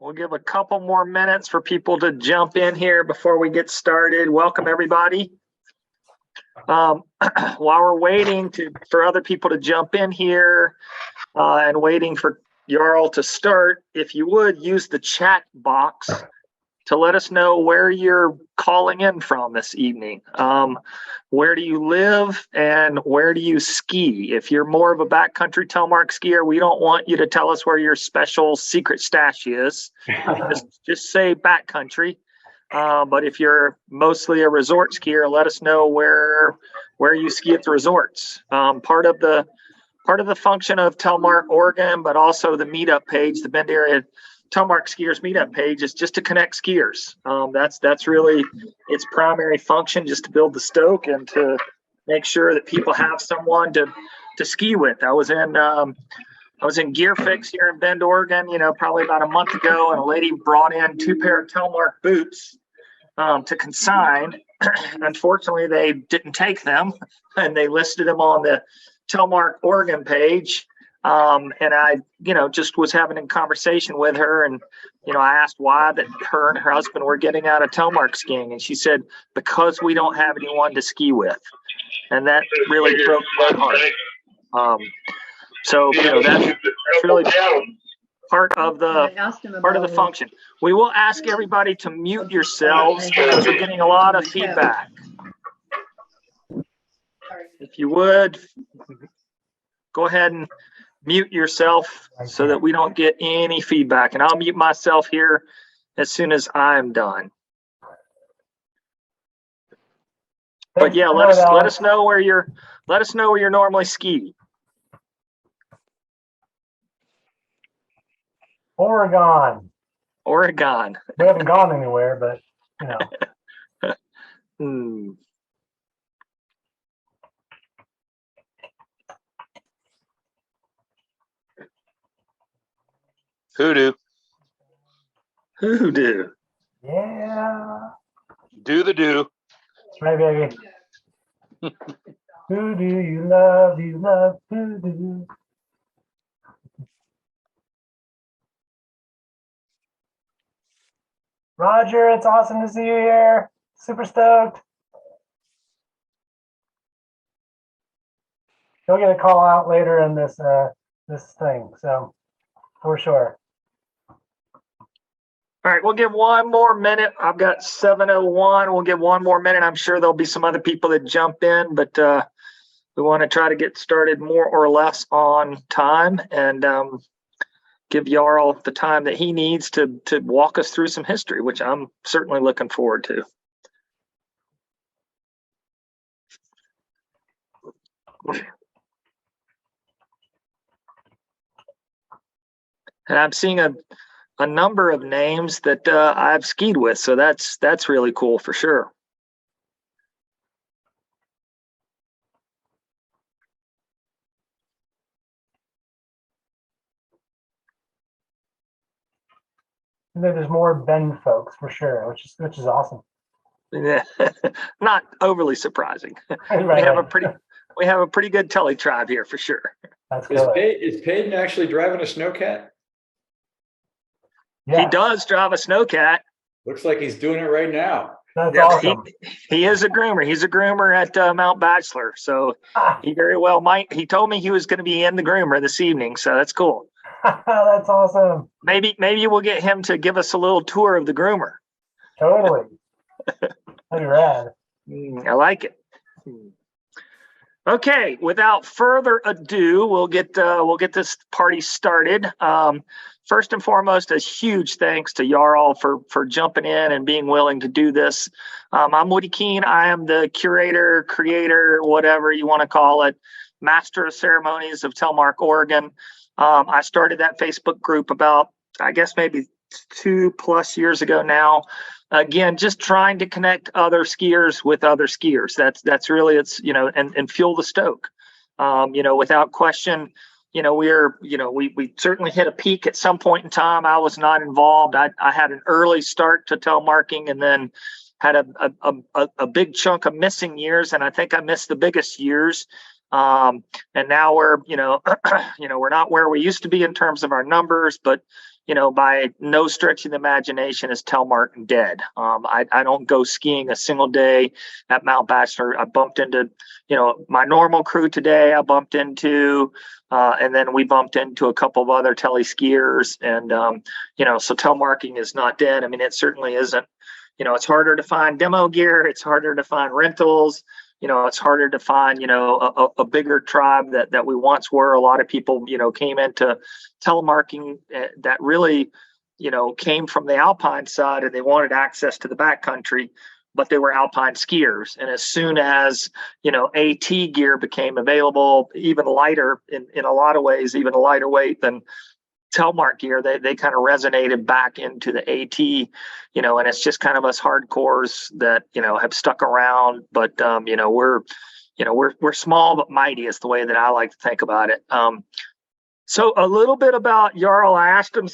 We'll give a couple more minutes for people to jump in here before we get started. Welcome, everybody. While we're waiting for other people to jump in here and waiting for Jarl to start, if you would use the chat box to let us know where you're calling in from this evening. Where do you live and where do you ski? If you're more of a backcountry Telemark skier, we don't want you to tell us where your special secret stash is. just say backcountry. But if you're mostly a resort skier, let us know where you ski at the resorts. Part of the function of Telemark Oregon, but also the meetup page, the Bend Area Telemark Skiers meetup page, is just to connect skiers. That's really its primary function, just to build the stoke and to make sure that people have someone to ski with. I was in Gear Fix here in Bend, Oregon, probably about a month ago, and a lady brought in 2 pair of Telemark boots to consign. Unfortunately, they didn't take them, and they listed them on the Telemark Oregon page. And I, just was having a conversation with her, and, I asked why that her and her husband were getting out of Telemark skiing. And she said, because we don't have anyone to ski with. And that really broke my heart. So, that's really part of the function. We will ask everybody to mute yourselves because we're getting a lot of feedback. If you would, go ahead and mute yourself so that we don't get any feedback. And I'll mute myself here as soon as I'm done. But yeah, let us know where you're normally ski. Oregon. We haven't gone anywhere, but Hoodoo. Yeah. Do the do. That's right, baby. Who do you love? You love hoodoo. Roger, it's awesome to see you here. Super stoked. You'll get a call out later in this thing, so for sure. All right, we'll give one more minute. I've got 7:01. We'll give one more minute. I'm sure there'll be some other people that jump in, but we want to try to get started more or less on time and give Jarl the time that he needs to walk us through some history, which I'm certainly looking forward to. And I'm seeing a number of names that I've skied with, so that's really cool for sure. And then there's more Bend folks for sure, which is awesome. Yeah, not overly surprising. Right, We have a pretty good Telly tribe here for sure. That's good. Is Peyton actually driving a snowcat? Yeah. He does drive a snowcat. Looks like he's doing it right now. That's awesome. He is a groomer. He's a groomer at Mount Bachelor, so he very well might. He told me he was going to be in the groomer this evening, so that's cool. That's awesome. Maybe we'll get him to give us a little tour of the groomer. Totally. That'd be rad. I like it. Okay, without further ado, we'll get this party started. First and foremost, a huge thanks to Jarl for jumping in and being willing to do this. I'm Woody Keene. I am the curator, creator, whatever you want to call it, master of ceremonies of Telemark Oregon. I started that Facebook group about, I guess, maybe 2+ years ago now. Again, just trying to connect other skiers with other skiers. That's really, it's, and fuel the stoke. Without question, we certainly hit a peak at some point in time. I was not involved. I had an early start to telemarking and then had a big chunk of missing years. And I think I missed the biggest years. And now we're, we're not where we used to be in terms of our numbers, but by no stretch of the imagination is Telemark dead. I don't go skiing a single day at Mount Bachelor. I bumped into, my normal crew today. I bumped into, and then we bumped into a couple of other tele skiers, and so telemarking is not dead. I mean, it certainly isn't. It's harder to find demo gear. It's harder to find rentals. It's harder to find, a bigger tribe that we once were. A lot of people, came into telemarking that really, came from the Alpine side, and they wanted access to the backcountry, but they were Alpine skiers. And as soon as, AT gear became available, even lighter in a lot of ways, even a lighter weight than Telemark gear, they kind of resonated back into the AT, and it's just kind of us hardcores that, have stuck around, but, we're small but mighty is the way that I like to think about it. So a little bit about Jarl. I asked him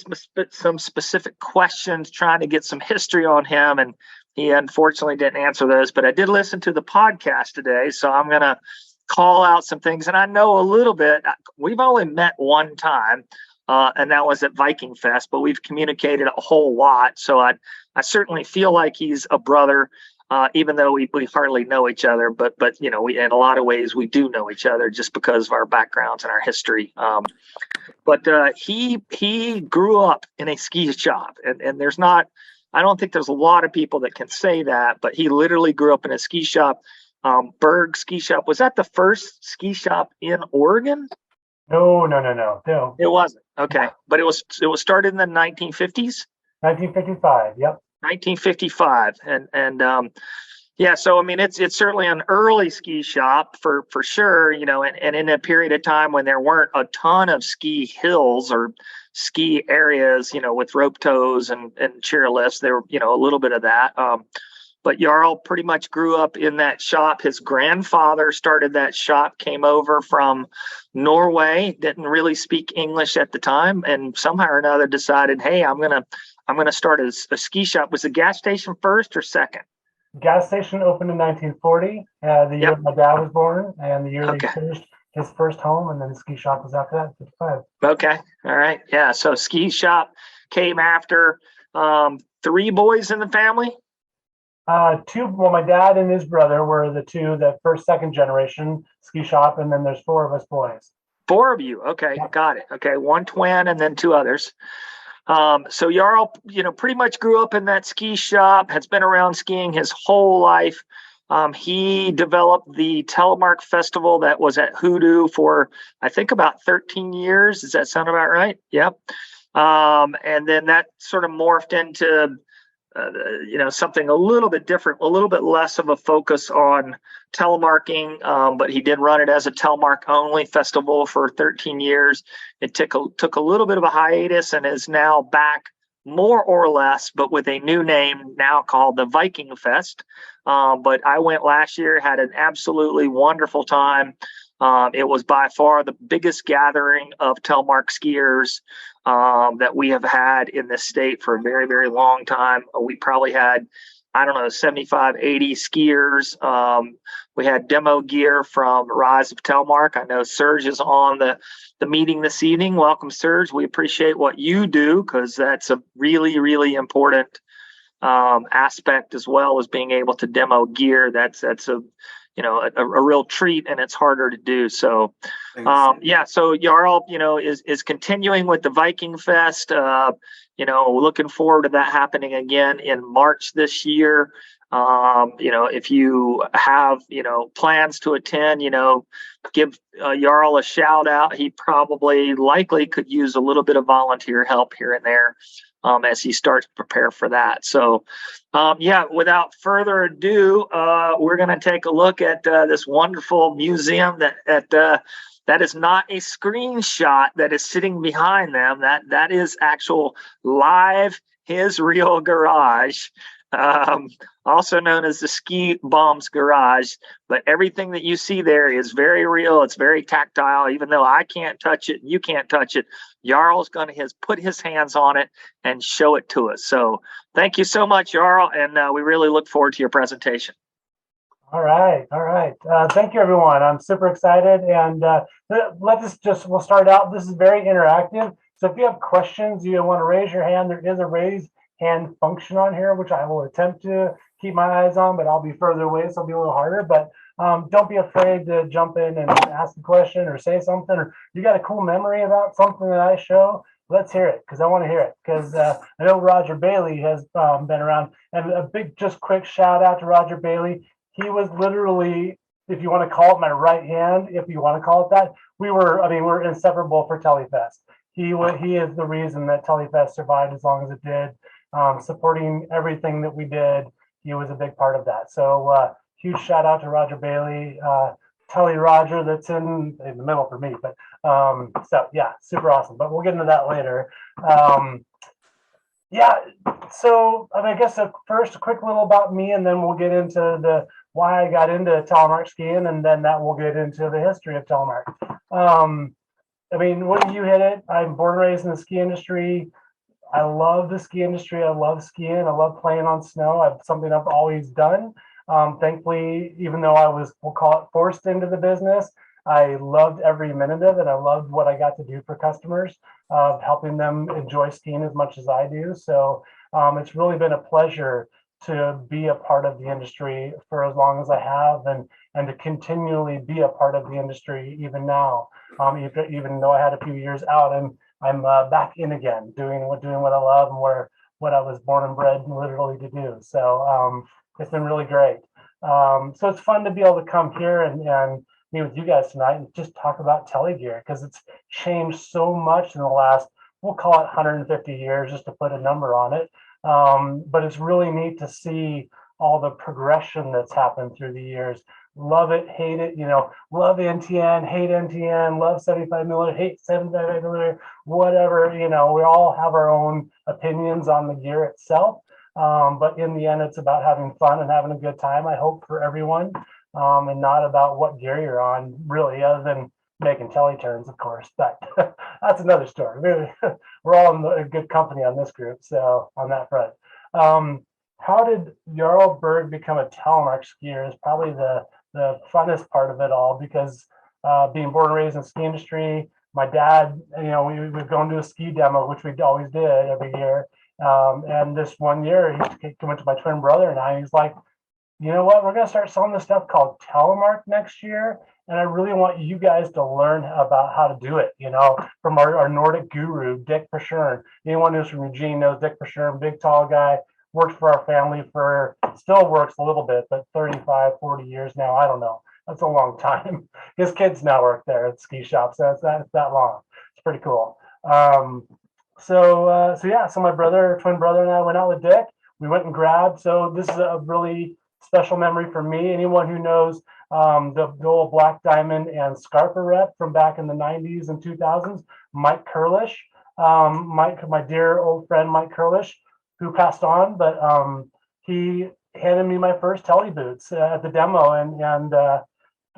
some specific questions, trying to get some history on him, and he unfortunately didn't answer those, but I did listen to the podcast today, so I'm going to call out some things. And I know a little bit. We've only met one time, and that was at Viking Fest, but we've communicated a whole lot. So I certainly feel like he's a brother, even though we hardly know each other. But we, in a lot of ways, we do know each other just because of our backgrounds and our history. But he grew up in a ski shop, and there's not, I don't think there's a lot of people that can say that, but he literally grew up in a ski shop. Berg Ski Shop, was that the first ski shop in Oregon? No. It wasn't. Okay. But it was started in the 1950s? 1955. Yep. 1955. And yeah, so I mean it's certainly an early ski shop for sure, and in a period of time when there weren't a ton of ski hills or ski areas, with rope tows and chairlifts. There were, a little bit of that. But Jarl pretty much grew up in that shop. His grandfather started that shop, came over from Norway, didn't really speak English at the time, and somehow or another decided, hey, I'm gonna start a ski shop. Was the gas station first or second? Gas station opened in 1940, the year my dad was born, and the year that he finished his first home, and then the ski shop was after that, 55. Okay, all right, yeah. So ski shop came after. 3 boys in the family. 2. Well, my dad and his brother were the 2, the first, second generation ski shop, and then there's 4 of us boys. 4 of you. Okay, Yeah. Got it. Okay, 1 twin and then 2 others. So Jarl, pretty much grew up in that ski shop, has been around skiing his whole life. He developed the Telemark Festival that was at Hoodoo for, I think, about 13 years. Does that sound about right? Yep. And then that sort of morphed into something a little bit different, a little bit less of a focus on telemarking, but he did run it as a telemark only festival for 13 years. It took a little bit of a hiatus and is now back more or less, but with a new name now called the Viking Fest. But I went last year, had an absolutely wonderful time. It was by far the biggest gathering of telemark skiers that we have had in this state for a very, very long time. We probably had, 75, 80 skiers. We had demo gear from Rise of Telemark. I know Serge is on the meeting this evening. Welcome, Serge. We appreciate what you do, because that's a really, really important aspect, as well as being able to demo gear. That's a real treat, and it's harder to do. So, so Jarl, is continuing with the Viking Fest. Looking forward to that happening again in March this year. If you have, plans to attend, give Jarl a shout out. He likely could use a little bit of volunteer help here and there as he starts to prepare for that. So, without further ado, we're going to take a look at this wonderful museum that is not a screenshot that is sitting behind them. That is actual live, his real garage. Also known as the Ski Bum's Garage. But everything that you see there is very real. It's very tactile. Even though I can't touch it, you can't touch it, Jarl's going to put his hands on it and show it to us. So thank you so much, Jarl, and we really look forward to your presentation. All right. Thank you, everyone. I'm super excited, and we'll start out. This is very interactive. So if you have questions, you want to raise your hand, there is a raise hand function on here, which I will attempt to keep my eyes on, but I'll be further away, so it'll be a little harder. But don't be afraid to jump in and ask a question or say something, or you got a cool memory about something that I show. Let's hear it, because I want to hear it. Because I know Roger Bailey has been around, and a big, just quick shout out to Roger Bailey. He was literally, if you want to call it my right hand, if you want to call it that, we're inseparable for Telefest. He is the reason that Telefest survived as long as it did, supporting everything that we did. He was a big part of that. So huge shout out to Roger Bailey, Telly Roger, that's in the middle for me. But so yeah, super awesome. But we'll get into that later. Yeah, so I guess first a quick little about me, and then we'll get into the why I got into telemark skiing, and then that will get into the history of telemark. When you hit it, I'm born and raised in the ski industry. I love the ski industry. I love skiing. I love playing on snow. It's something I've always done. Thankfully, even though I was, we'll call it, forced into the business, I loved every minute of it. I loved what I got to do for customers, helping them enjoy skiing as much as I do. So it's really been a pleasure to be a part of the industry for as long as I have, and to continually be a part of the industry even now. Even though I had a few years out, I'm back in again, doing what I love and what I was born and bred literally to do. So it's been really great. So it's fun to be able to come here and meet with you guys tonight and just talk about telegear, because it's changed so much in the last, we'll call it 150 years, just to put a number on it. But it's really neat to see all the progression that's happened through the years. Love it, hate it, love NTN, hate NTN, love 75mm, hate 75mm, whatever, we all have our own opinions on the gear itself. But in the end, it's about having fun and having a good time, I hope, for everyone, and not about what gear you're on, really, other than making telly turns, of course. But that's another story. We're all in a good company on this group, so on that front. How did Jarl Berg become a telemark skier is probably the funnest part of it all, because being born and raised in the ski industry, my dad, we've gone to a ski demo, which we always did every year. And this one year, he went to my twin brother and I, he's like, you know what, we're going to start selling this stuff called Telemark next year. And I really want you guys to learn about how to do it, from our Nordic guru, Dick Verschuren. Anyone who's from Eugene knows Dick Verschuren, big, tall guy, worked for our family still works a little bit, but 35, 40 years now. I don't know. That's a long time. His kids now work there at the ski shop. So it's that long. It's pretty cool. So my twin brother and I went out with Dick. We went and grabbed. So this is a really special memory for me. Anyone who knows the old Black Diamond and Scarpa rep from back in the 90s and 2000s, Mike Kurlish, my dear old friend Mike Kurlish, who passed on, but he handed me my first telly boots at the demo, and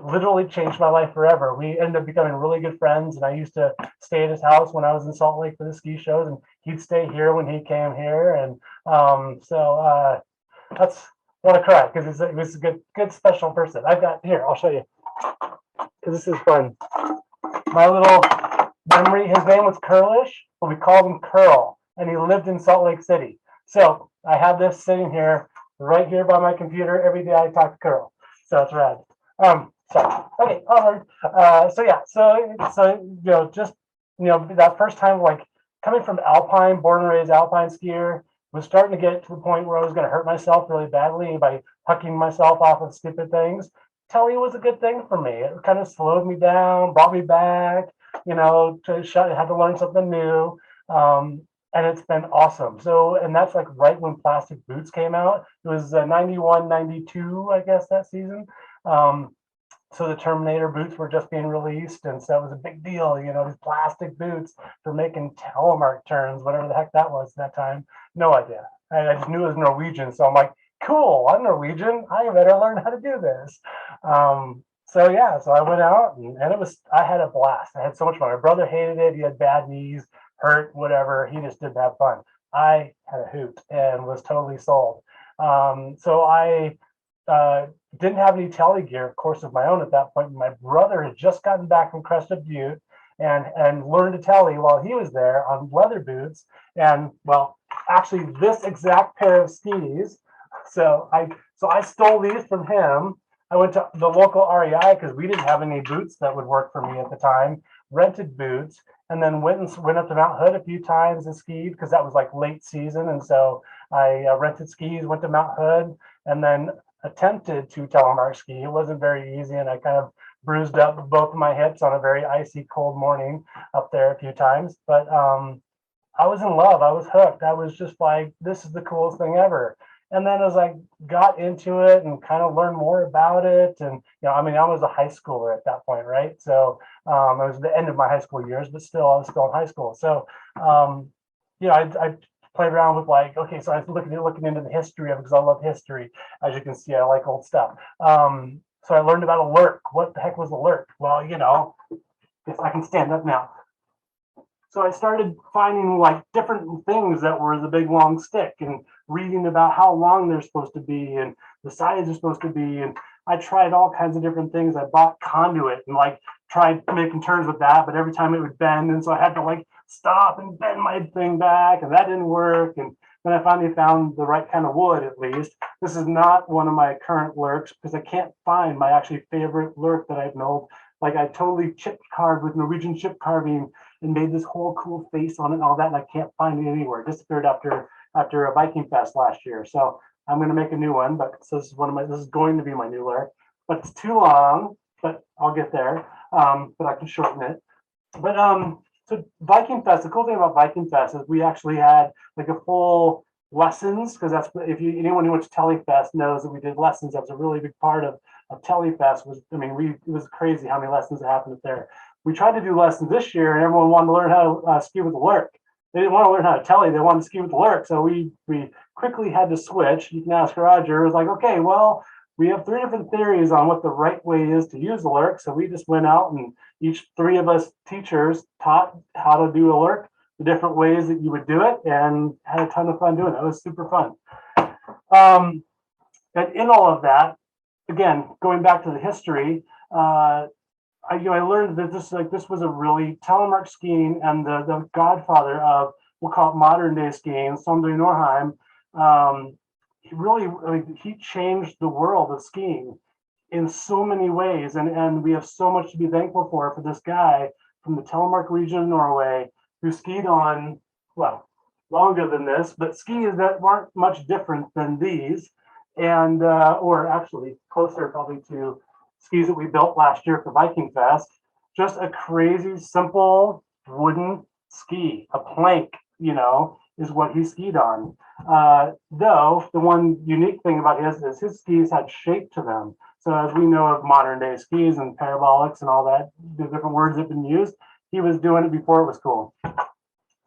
literally changed my life forever. We ended up becoming really good friends, and I used to stay at his house when I was in Salt Lake for the ski shows, and he'd stay here when he came here. And that's, I want to cry, because he was a good special person. I've got here, I'll show you, because this is fun. My little memory, his name was Kurlish, but we called him Curl, and he lived in Salt Lake City. So I have this sitting here, right here by my computer. Every day I talk to Curl, so it's rad. Okay, onward. That first time, like coming from Alpine, born and raised Alpine skier, was starting to get to the point where I was going to hurt myself really badly by hucking myself off of stupid things. Telly was a good thing for me. It kind of slowed me down, brought me back. I had to learn something new. And it's been awesome. So, and that's like right when plastic boots came out. It was 91, 92, I guess, that season. So the Terminator boots were just being released. And so it was a big deal, these plastic boots for making telemark turns, whatever the heck that was at that time. No idea. I just knew it was Norwegian. So I'm like, cool, I'm Norwegian. I better learn how to do this. So I went out and I had a blast. I had so much fun. My brother hated it. He had bad knees, hurt, whatever. He just didn't have fun. I had a hoot and was totally sold. So I didn't have any telly gear, of course, of my own at that point. My brother had just gotten back from Crested Butte, and learned to telly while he was there on leather boots. And well, actually this exact pair of skis. So I stole these from him. I went to the local REI because we didn't have any boots that would work for me at the time, rented boots, and then went up to Mount Hood a few times and skied because that was like late season. And so I rented skis, went to Mount Hood, and then attempted to telemark ski. It wasn't very easy, and I kind of bruised up both of my hips on a very icy cold morning up there a few times. But I was in love. I was hooked. I was just like, this is the coolest thing ever. And then as I got into it and kind of learned more about it, and I mean, I was a high schooler at that point, right? So it was the end of my high school years, but still, I was still in high school. So I played around with like, okay, so I was looking into the history of it because I love history. As you can see, I like old stuff. So I learned about a lurk. What the heck was a lurk? Well, if I can stand up now. So I started finding like different things that were the big long stick and reading about how long they're supposed to be and the size they're supposed to be. And I tried all kinds of different things. I bought conduit and like tried making turns with that, but every time it would bend. And so I had to like stop and bend my thing back, and that didn't work. And then I finally found the right kind of wood, at least. This is not one of my current lurks because I can't find my actually favorite lurk that I've made. Like I totally chip carved with Norwegian chip carving and made this whole cool face on it and all that, and I can't find it anywhere. It disappeared after a Viking Fest last year. So I'm going to make a new one, but so this is going to be my new lurk. But it's too long, but I'll get there. But I can shorten it. But so Viking Fest, the cool thing about Viking Fest is we actually had like a full lessons, because that's anyone who went to Telefest knows that we did lessons. That was a really big part of Telefest. It was crazy how many lessons happened there. We tried to do lessons this year, and everyone wanted to learn how to ski with the lurk. They didn't want to learn how to telly; they wanted to ski with the lurk. So we quickly had to switch. You can ask Roger. It was like, okay, well, we have 3 different theories on what the right way is to use the lurk. So we just went out and each 3 of us teachers taught how to do a lurk, the different ways that you would do it, and had a ton of fun doing it. It was super fun. And in all of that, again, going back to the history, I learned that this was a really telemark skiing, and the godfather of, we'll call it modern day skiing, Sondre Norheim. He changed the world of skiing in so many ways, and we have so much to be thankful for this guy from the Telemark region of Norway who skied on, well, longer than this, but skis that weren't much different than these, and or actually closer probably to skis that we built last year for Viking Fest. Just a crazy simple wooden ski, a plank, is what he skied on. Though the one unique thing about his skis had shape to them. So as we know of modern day skis and parabolics and all that, the different words that have been used, he was doing it before it was cool.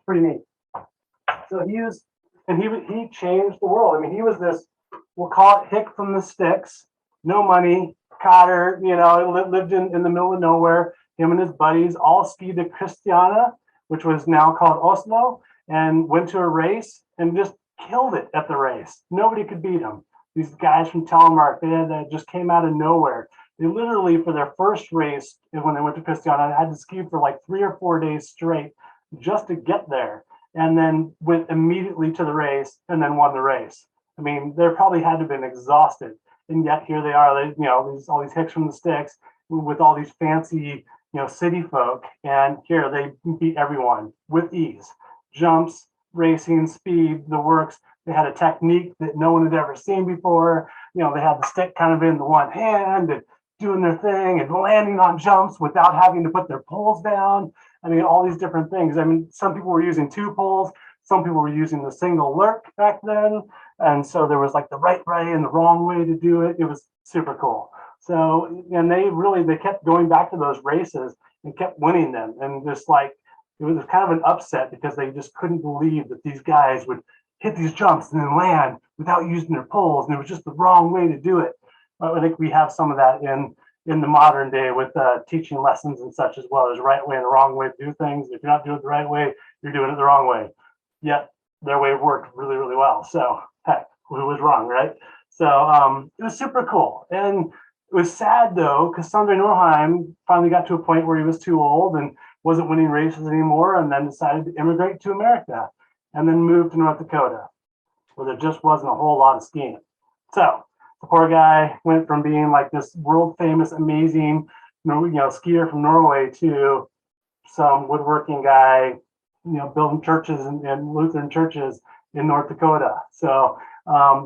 Pretty neat. So he changed the world. I mean, he was this, we'll call it hick from the sticks, no money, cotter, lived in the middle of nowhere. Him and his buddies all skied to Christiania, which was now called Oslo, and went to a race and just killed it at the race. Nobody could beat him. These guys from Telemark, they just came out of nowhere. They literally, for their first race, when they went to Christiania, had to ski for like 3 or 4 days straight just to get there, and then went immediately to the race and then won the race. I mean, they probably had to have been exhausted, and yet here they are. All these hicks from the sticks with all these fancy, city folk, and here they beat everyone with ease. Jumps, racing, speed, the works. They had a technique that no one had ever seen before. They had the stick kind of in the one hand and doing their thing and landing on jumps without having to put their poles down. I mean, all these different things. I mean, some people were using 2 poles. Some people were using the single lurk back then. And so there was like the right way and the wrong way to do it. It was super cool. So, and they kept going back to those races and kept winning them. And just like, it was kind of an upset because they just couldn't believe that these guys would hit these jumps and then land without using their poles. And it was just the wrong way to do it. I think we have some of that in the modern day with teaching lessons and such as well. There's a right way and a wrong way to do things. If you're not doing it the right way, you're doing it the wrong way. Yet their way worked really, really well. So heck, who was wrong, right? So it was super cool. And it was sad though, because Sondre Norheim finally got to a point where he was too old and wasn't winning races anymore, and then decided to immigrate to America and then moved to North Dakota, where there just wasn't a whole lot of skiing. So the poor guy went from being like this world famous, amazing, skier from Norway to some woodworking guy, building churches and Lutheran churches in North Dakota. So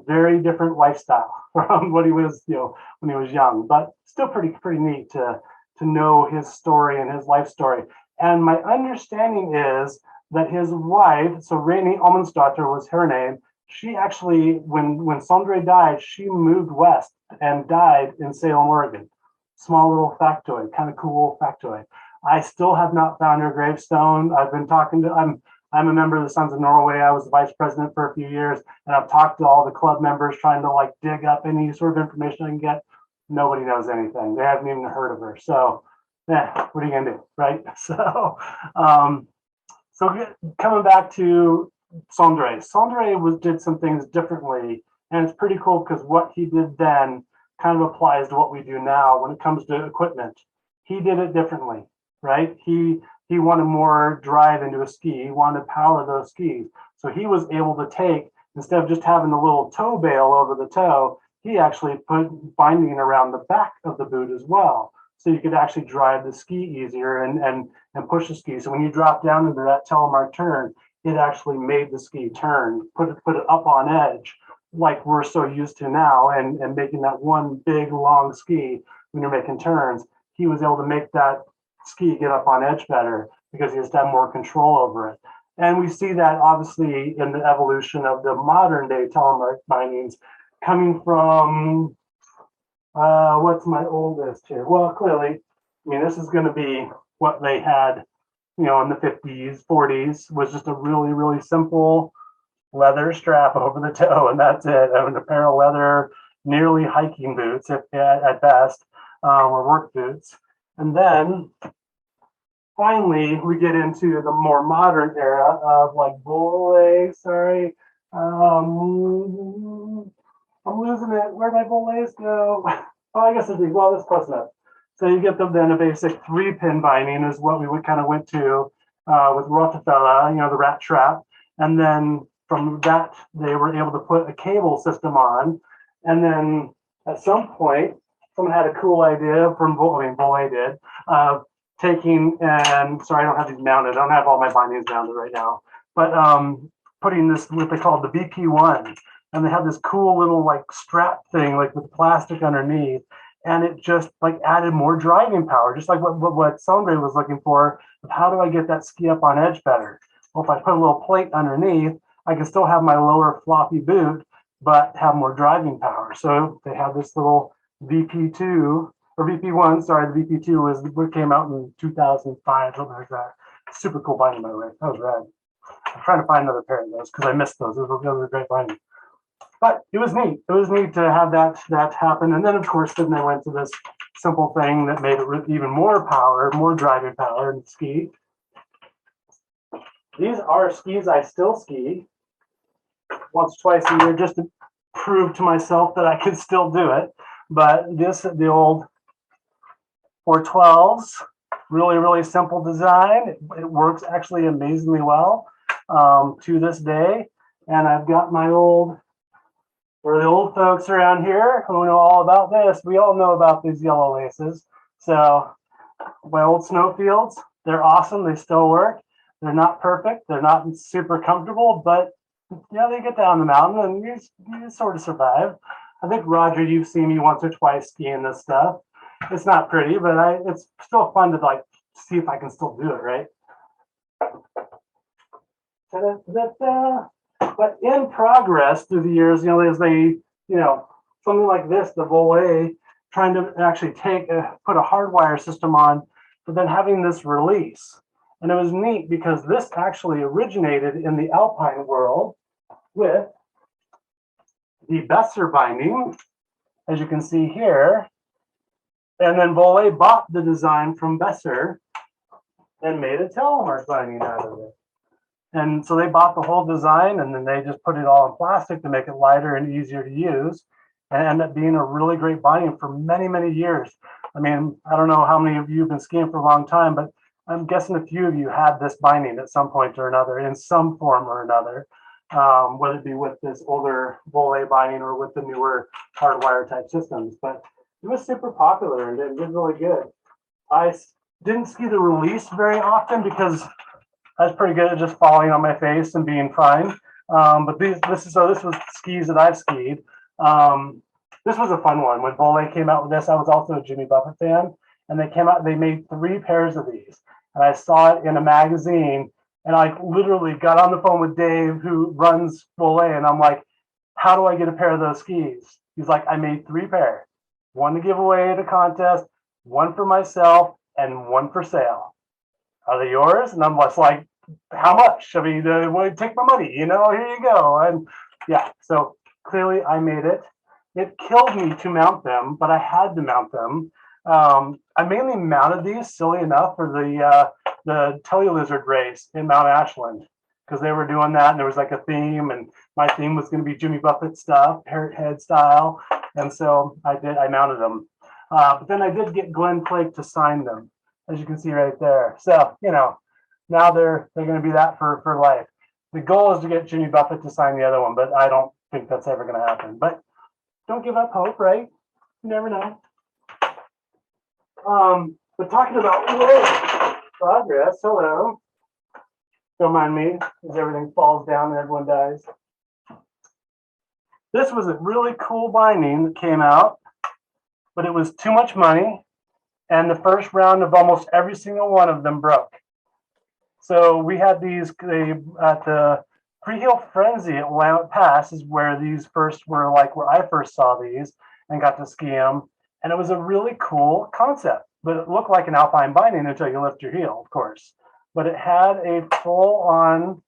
very different lifestyle from what he was, when he was young, but still pretty neat to know his story and his life story. And my understanding is that his wife, so Rainey Almundsdottir was her name. She actually, when Sondre died, she moved west and died in Salem, Oregon. Small little factoid, kind of cool factoid. I still have not found her gravestone. I've been talking to, I'm a member of the Sons of Norway. I was the vice president for a few years, and I've talked to all the club members trying to like dig up any sort of information I can get. Nobody knows anything. They haven't even heard of her. So, yeah, what are you gonna do, right? So, coming back to Sondre did some things differently, and it's pretty cool because what he did then kind of applies to what we do now when it comes to equipment. He did it differently, right? He wanted more drive into a ski. He wanted to power those skis. So he was able to take, instead of just having the little toe bail over the toe, he actually put binding around the back of the boot as well. So you could actually drive the ski easier and push the ski. So when you drop down into that telemark turn, it actually made the ski turn, put it up on edge, like we're so used to now, and making that one big long ski when you're making turns. He was able to make that ski get up on edge better because he has to have more control over it. And we see that obviously in the evolution of the modern day telemark bindings coming from, what's my oldest here? Well, clearly, I mean, this is going to be what they had, in the 50s, 40s, was just a really, really simple leather strap over the toe, and that's it. And a pair of leather, nearly hiking boots at best, or work boots. And then finally, we get into the more modern era of like bull sorry. I'm losing it. Where'd my bullets go? Oh, I guess it's well, this close enough. So you get them then a basic 3-pin binding is what we kind of went to with Rotafella, the rat trap. And then from that, they were able to put a cable system on. And then at some point, someone had a cool idea from Bolle did, taking, and sorry, I don't have these mounted. I don't have all my bindings mounted right now, but putting this, what they call the BP1. And they have this cool little like strap thing, like with plastic underneath. And it just like added more driving power, just like what Sondre was looking for. How do I get that ski up on edge better? Well, if I put a little plate underneath, I can still have my lower floppy boot, but have more driving power. So they have this little VP2 or VP1. Sorry, the VP2 was what came out in 2005, something like that. Super cool binding, by the way. That was rad. I'm trying to find another pair of those because I missed those. Those were great binding. But it was neat. It was neat to have that happen. And then, of course, then they went to this simple thing that made it with even more power, more driving power in ski. These are skis I still ski once, twice a year, just to prove to myself that I could still do it. But the old 412s, really, really simple design. It works actually amazingly well to this day. And I've got my old, for the old folks around here who know all about this, we all know about these yellow laces. So my old snowfields, they're awesome. They still work. They're not perfect. They're not super comfortable, but they get down the mountain and you sort of survive. I think, Roger, you've seen me once or twice skiing this stuff. It's not pretty, but it's still fun to like see if I can still do it, right? Ta-da-da-da. But in progress through the years, as they, something like this, the Volet, trying to actually put a hardwire system on, but then having this release. And it was neat because this actually originated in the Alpine world with the Besser binding, as you can see here. And then Volet bought the design from Besser and made a Telemark binding out of it. And so they bought the whole design and then they just put it all in plastic to make it lighter and easier to use, and ended up being a really great binding for many, many years. I mean, I don't know how many of you have been skiing for a long time, but I'm guessing a few of you had this binding at some point or another in some form or another, whether it be with this older Volet binding or with the newer hardwire type systems. But it was super popular and it did really good. I didn't ski the release very often because I was pretty good at just falling on my face and being fine. But this was skis that I've skied. This was a fun one. When Volet came out with this, I was also a Jimmy Buffett fan, and they made 3 pairs of these. And I saw it in a magazine, and I literally got on the phone with Dave, who runs Volet, and I'm like, how do I get a pair of those skis? He's like, I made 3 pair, 1 to give away at a contest, 1 for myself, and 1 for sale. Are they yours? And I'm just like, how much? I mean, take my money, here you go. And yeah, so clearly I made it. It killed me to mount them, but I had to mount them. I mainly mounted these, silly enough, for the Telelizard race in Mount Ashland, because they were doing that, and there was like a theme, and my theme was going to be Jimmy Buffett stuff, parrot head style, and so I mounted them. But then I did get Glenn Flake to sign them, as you can see right there. So, now they're going to be that for life. The goal is to get Jimmy Buffett to sign the other one, but I don't think that's ever going to happen. But don't give up hope, right? You never know. But talking about progress, hello. Don't mind me, as everything falls down and everyone dies. This was a really cool binding that came out, but it was too much money, and the first round of almost every single one of them broke. So we had these at the Pre-Hill Frenzy at Willamette Pass is where these first were, like where I first saw these and got to ski them. And it was a really cool concept, but it looked like an alpine binding until you lift your heel, of course. But it had a full-on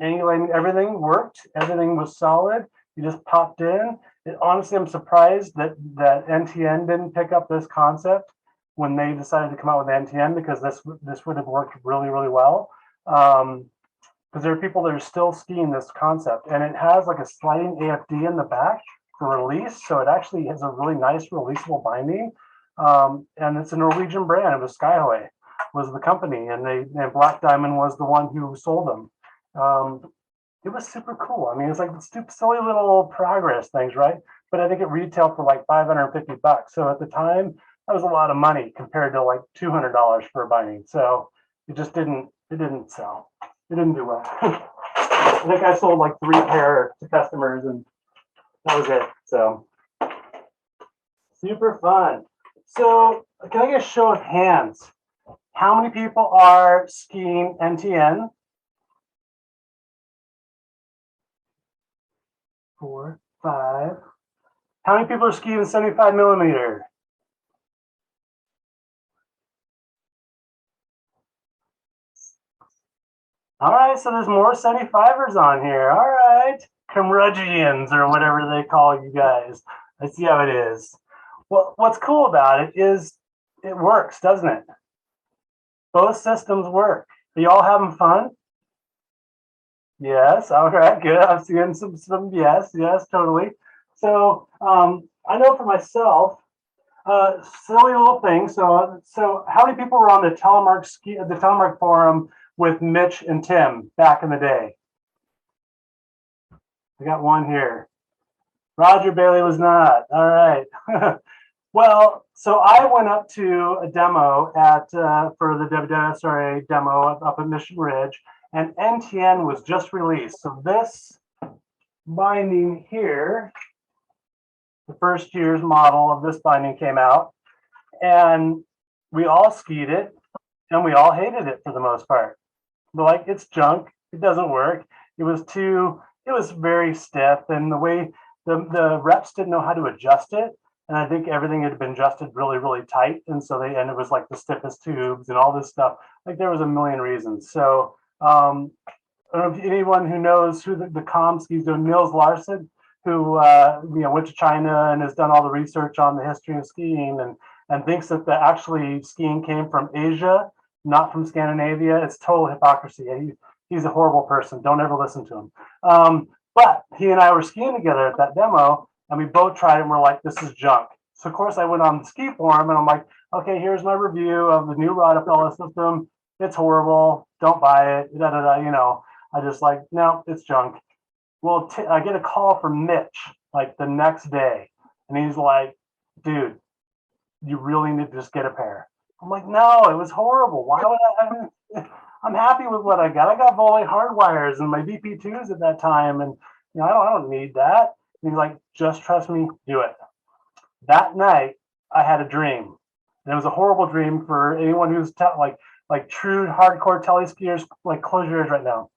angulating, everything worked, everything was solid. You just popped in. Honestly, I'm surprised that NTN didn't pick up this concept when they decided to come out with NTN, because this would have worked really, really well. Because there are people that are still skiing this concept, and it has like a sliding AFD in the back for release, so it actually has a really nice releasable binding. And it's a Norwegian brand. It was Skyaway was the company, and Black Diamond was the one who sold them. It was super cool. I mean, it's like stupid, silly little progress things, right? But I think it retailed for like $550. So at the time, that was a lot of money compared to like $200 for a binding. So it just didn't sell. It didn't do well. I think I sold like 3 pair to customers, and that was it. So super fun. So can I get a show of hands? How many people are skiing NTN? 4, 5. How many people are skiing 75 millimeter? All right, so there's more 75ers on here. All right, curmudgeons or whatever they call you guys. I see how it is. Well, what's cool about it is it works, doesn't it? Both systems work. Are you all having fun? Yes. All right. Good. I'm seeing some. Yes. Totally. So I know for myself, silly little thing. So how many people were on the Telemark forum with Mitch and Tim back in the day? I got one here. Roger Bailey was not. All right. Well, so I went up to a demo for the WSRA demo up at Mission Ridge, and NTN was just released. So this binding here, the first year's model of this binding came out, and we all skied it, and we all hated it for the most part. We're like, it's junk. It doesn't work. It was very stiff, and the way the reps didn't know how to adjust it. And I think everything had been adjusted really, really tight. And it was like the stiffest tubes and all this stuff. Like there was a million reasons. So I don't know if anyone who knows who the comm skis doing, Nils Larsen, who went to China and has done all the research on the history of skiing and thinks that actually skiing came from Asia, not from Scandinavia. It's total hypocrisy. He's a horrible person. Don't ever listen to him. But he and I were skiing together at that demo, and we both tried it, and we're like, this is junk. So, of course, I went on the ski forum, and I'm like, okay, here's my review of the new Rodapella system. it's horrible. Don't buy it. Da, da, da, I just like, no, it's junk. Well, I get a call from Mitch like the next day, and he's like, dude, you really need to just get a pair. I'm like, no, it was horrible. Why would I? I'm happy with what I got. I got Volley hardwires and my VP2s at that time, and I don't need that. And he's like, just trust me, do it. That night, I had a dream. And it was a horrible dream for anyone who's like true hardcore telly skiers. Like, close your ears right now.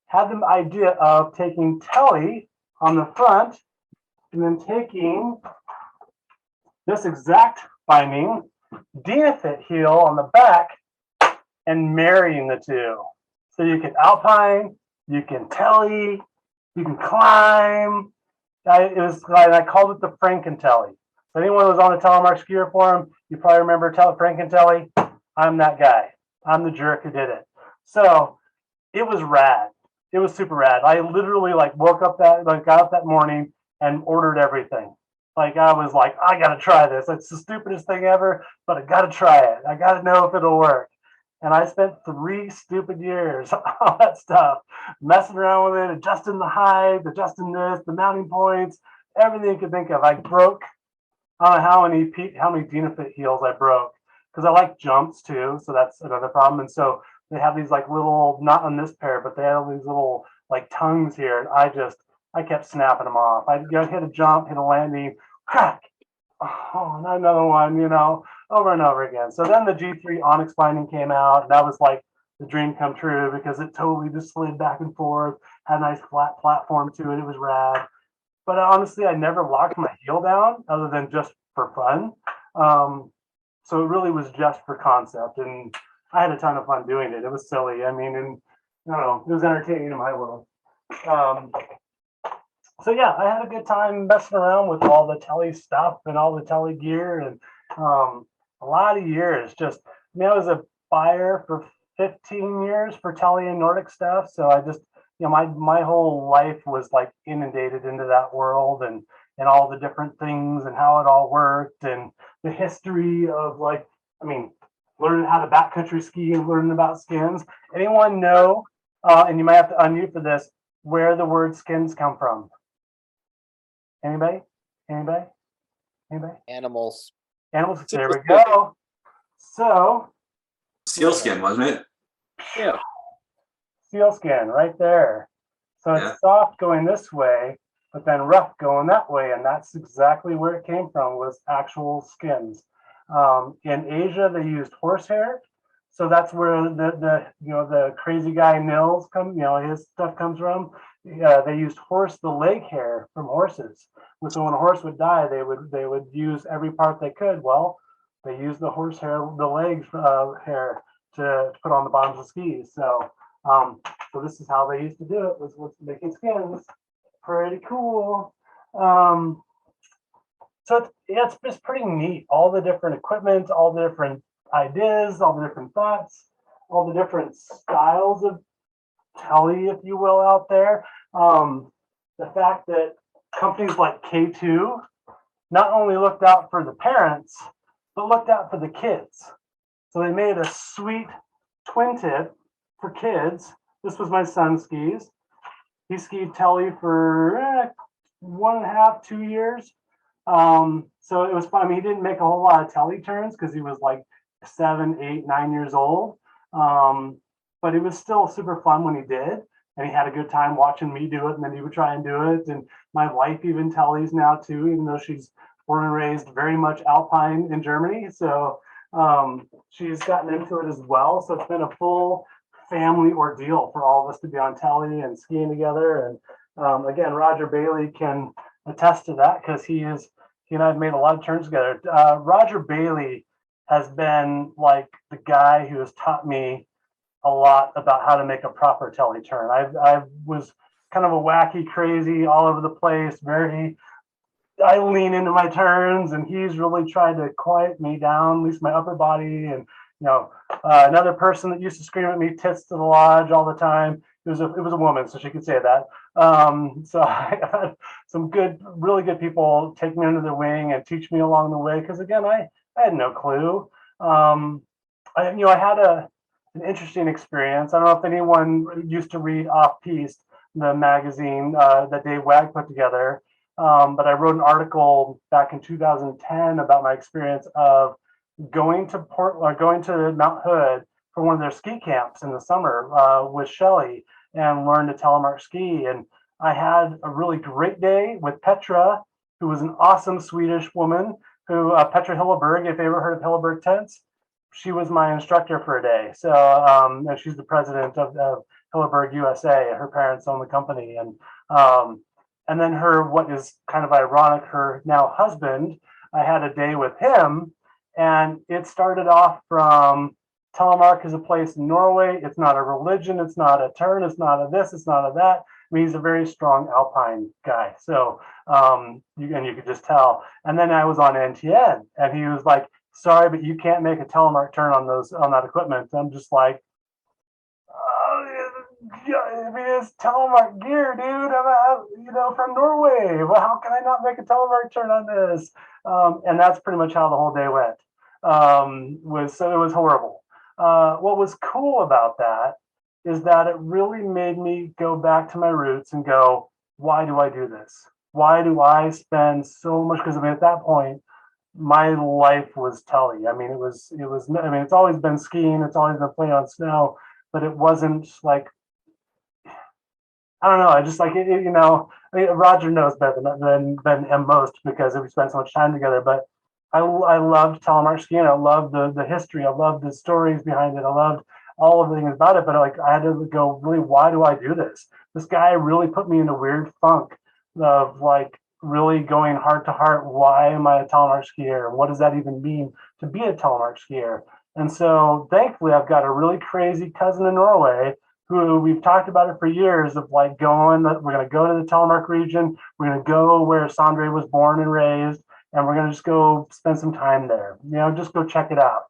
Had the idea of taking telly on the front and then taking this exact binding, Dynafit heel on the back, and marrying the two. So you can alpine, you can telly, you can climb. I called it the Frankentelly. So anyone who was on the Telemark skier forum, you probably remember Frankentelly. I'm that guy. I'm the jerk who did it. So it was rad. It was super rad. I literally got up that morning and ordered everything. I was like, I gotta try this. It's the stupidest thing ever, but I gotta try it. I gotta know if it'll work. And I spent 3 stupid years on that stuff, messing around with it, adjusting the height, adjusting this, the mounting points, everything you could think of. I broke, I don't know how many Dynafit heels I broke, because I like jumps too, so that's another problem. And so they have these little, not on this pair, but they have these little tongues here, and I kept snapping them off. I'd hit a jump, hit a landing, crack, oh, not another one, over and over again. So then the G3 Onyx binding came out, and that was like the dream come true, because it totally just slid back and forth, had a nice flat platform to it. It was rad. But honestly, I never locked my heel down other than just for fun. So it really was just for concept, and I had a ton of fun doing it. It was silly. I mean, and I don't know, it was entertaining in my world. So yeah, I had a good time messing around with all the telly stuff and all the telly gear, and a lot of years. I was a buyer for 15 years for telly and Nordic stuff. So I just, my whole life was inundated into that world, and all the different things and how it all worked, and the history of learning how to backcountry ski and learning about skins. Anyone know, and you might have to unmute for this, where the word skins come from? Anybody? Animals. Animals. There we go. So Sealskin, wasn't it? Yeah. Sealskin right there. So Yeah. It's soft going this way, but then rough going that way, and that's exactly where it came from, was actual skins. In Asia, they used horsehair, so that's where the crazy guy Nils his stuff comes from. They used the leg hair from horses. So when a horse would die, they would use every part they could. Well, they used the horse hair, the legs hair to put on the bottoms of skis. So this is how they used to do it, was making skins. Pretty cool. So it's just pretty neat. All the different equipment, all the different ideas, all the different thoughts, all the different styles of telly, if you will, out there. The fact that companies like K2 not only looked out for the parents, but looked out for the kids. So they made a sweet twin tip for kids. This was my son's skis. He skied telly for 1.5, 2 years. So it was fun. I mean, he didn't make a whole lot of telly turns because he was 7, 8, 9 years old. But it was still super fun when he did. And he had a good time watching me do it. And then he would try and do it. And my wife even tellies now too, even though she's born and raised very much Alpine in Germany. So she's gotten into it as well. So it's been a full family ordeal for all of us to be on telly and skiing together. And again, Roger Bailey can attest to that, because he and I have made a lot of turns together. Roger Bailey has been the guy who has taught me a lot about how to make a proper telly turn. I was kind of a wacky, crazy, all over the place, I lean into my turns, and he's really tried to quiet me down, at least my upper body. And another person that used to scream at me, tits to the lodge all the time. It was a woman, so she could say that. So I had some really good people take me under their wing and teach me along the way, because again, I had no clue. I had an interesting experience. I don't know if anyone used to read Off Piste, the magazine that Dave Wag put together, but I wrote an article back in 2010 about my experience of going to going to Mount Hood for one of their ski camps in the summer with Shelly and learn to telemark ski. And I had a really great day with Petra, who was an awesome Swedish woman who, Petra Hilleberg, if you ever heard of Hilleberg Tents, she was my instructor for a day. So and she's the president of Hilleberg USA. Her parents own the company. And then her, what is kind of ironic, her now husband, I had a day with him, and it started off from Telemark is a place in Norway. It's not a religion. It's not a turn. It's not a this. It's not a that. I mean, he's a very strong Alpine guy. So you could just tell. And then I was on NTN, and he was like, "Sorry, but you can't make a Telemark turn on that equipment." And I'm just like, I mean, it's Telemark gear, dude. I'm from Norway. Well, how can I not make a Telemark turn on this? And that's pretty much how the whole day went. So it was horrible. What was cool about that is that it really made me go back to my roots and go, why do I do this? Why do I spend so much? Because at that point, my life was telly. I mean, it's always been skiing. It's always been playing on snow, but it wasn't like, I don't know. I just like it, Roger knows better than most because we spent so much time together. But I loved telemark skiing. I loved the history. I loved the stories behind it. I loved all of the things about it. But I had to go, really, why do I do this? This guy really put me in a weird funk of really going heart to heart. Why am I a telemark skier? What does that even mean to be a telemark skier? And so thankfully, I've got a really crazy cousin in Norway who we've talked about it for years of we're going to go to the Telemark region. We're going to go where Sondre was born and raised, and we're going to just go spend some time there, just go check it out.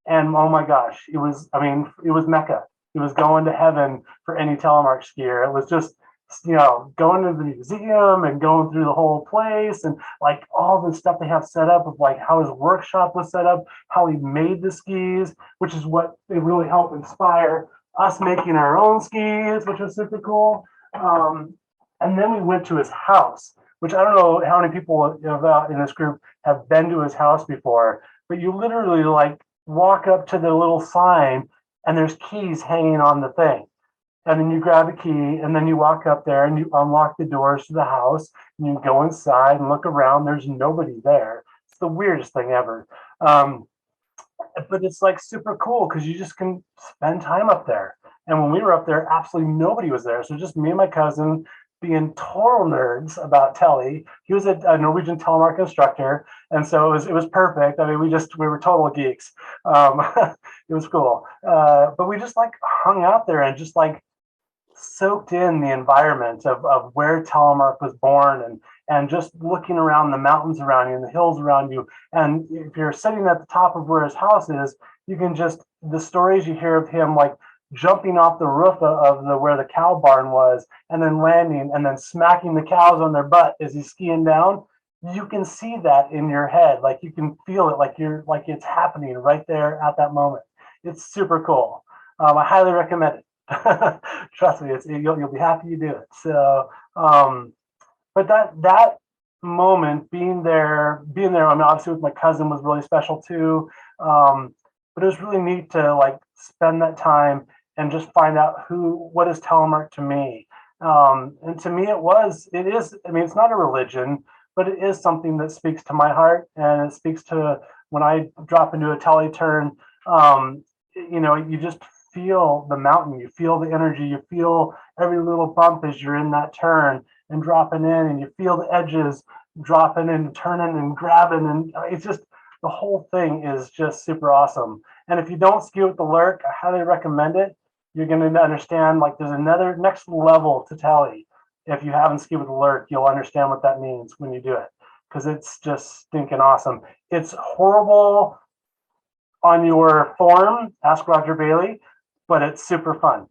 And oh my gosh, it was Mecca. It was going to heaven for any Telemark skier. It was just, going to the museum and going through the whole place and all the stuff they have set up of how his workshop was set up, how he made the skis, which is what they really helped inspire us making our own skis, which was super cool. And then we went to his house, which I don't know how many people in this group have been to his house before, but you literally walk up to the little sign and there's keys hanging on the thing. And then you grab a key and then you walk up there and you unlock the doors to the house and you go inside and look around. There's nobody there. It's the weirdest thing ever. But it's super cool because you just can spend time up there. And when we were up there, absolutely nobody was there. So just me and my cousin being total nerds about telly. He was a Norwegian telemark instructor, and so it was perfect. I mean, we were total geeks. It was cool. But we just hung out there and just soaked in the environment of where telemark was born and just looking around the mountains around you and the hills around you. And if you're sitting at the top of where his house is, you can the stories you hear of him jumping off the roof of where the cow barn was and then landing and then smacking the cows on their butt as he's skiing down. You can see that in your head. You can feel it it's happening right there at that moment. It's super cool. I highly recommend it. Trust me, you'll be happy you do it. So, but that moment, being there, I mean, obviously with my cousin was really special too. But it was really neat to spend that time and just find out what is telemark to me. And to me, it is. I mean, it's not a religion, but it is something that speaks to my heart, and it speaks to when I drop into a telly turn. You just feel the mountain, you feel the energy, you feel every little bump as you're in that turn and dropping in, and you feel the edges dropping and turning and grabbing, and it's just the whole thing is just super awesome. And if you don't ski with the lurk, I highly recommend it. You're going to understand there's another next level to telly. If you haven't skied with the lurk, you'll understand what that means when you do it, because it's just stinking awesome. It's horrible on your form, ask Roger Bailey, but it's super fun.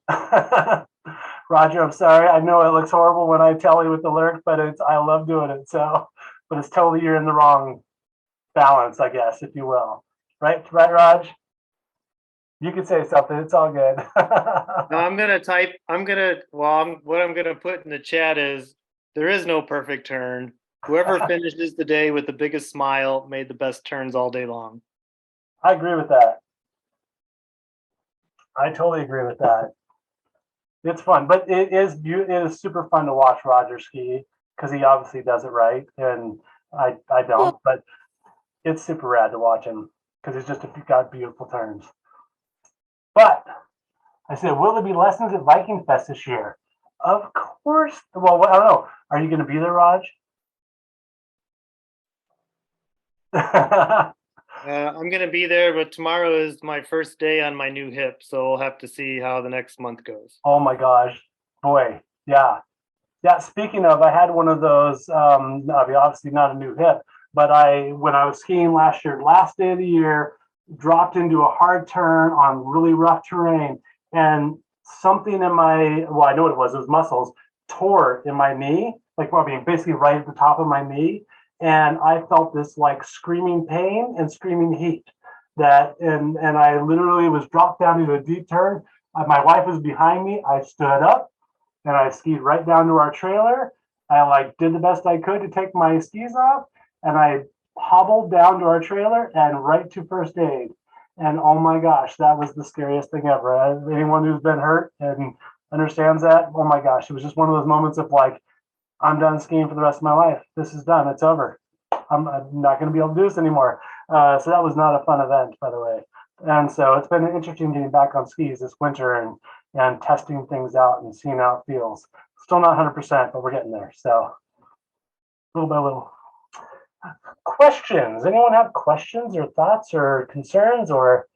Roger, I'm sorry. I know it looks horrible when I tell you with the lurk, but I love doing it. So, but it's totally, you're in the wrong balance, I guess, if you will. Right, Raj? You can say something. It's all good. No, I'm gonna type. What I'm gonna put in the chat is there is no perfect turn. Whoever finishes the day with the biggest smile made the best turns all day long. I agree with that. I totally agree with that. It's fun, but it is super fun to watch Roger ski because he obviously does it right, and I don't. But it's super rad to watch him because he's just got beautiful turns. But I said, will there be lessons at Viking Fest this year? Of course. Well, I don't know. Are you going to be there, Raj? I'm gonna be there, but tomorrow is my first day on my new hip, so we'll have to see how the next month goes. Oh my gosh, boy, yeah. Speaking of, I had one of those. Obviously not a new hip, but when I was skiing last year, last day of the year, dropped into a hard turn on really rough terrain, and something in my, well, I know what it was muscles, tore in my knee, like basically right at the top of my knee. And I felt this like screaming pain and screaming heat and I literally was dropped down into a deep turn. My wife was behind me. I stood up and I skied right down to our trailer. I did the best I could to take my skis off, and I hobbled down to our trailer and right to first aid. And oh my gosh, that was the scariest thing ever. Anyone who's been hurt and understands that, oh my gosh, it was just one of those moments of like, I'm done skiing for the rest of my life. This is done. It's over. I'm not going to be able to do this anymore. So that was not a fun event, by the way. And so it's been interesting getting back on skis this winter and testing things out and seeing how it feels. Still not 100%, but we're getting there. So little by little. Questions? Anyone have questions or thoughts or concerns or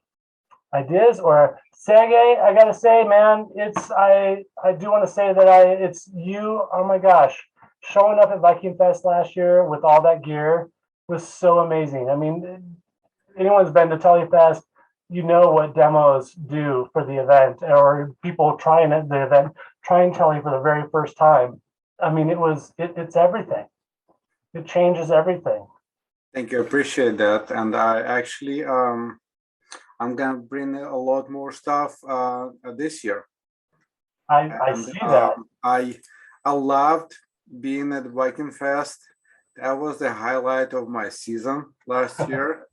ideas? Or Sergey, I gotta say, man, I do want to say that it's you. Oh my gosh, showing up at Viking Fest last year with all that gear was so amazing. I mean, anyone's been to Telefest, you know what demos do for the event, or people trying the event, trying Tele for the very first time. I mean, it's everything. It changes everything. Thank you. Appreciate that. And I actually, I'm gonna bring a lot more stuff this year. I see that. I loved being at Viking Fest. That was the highlight of my season last year.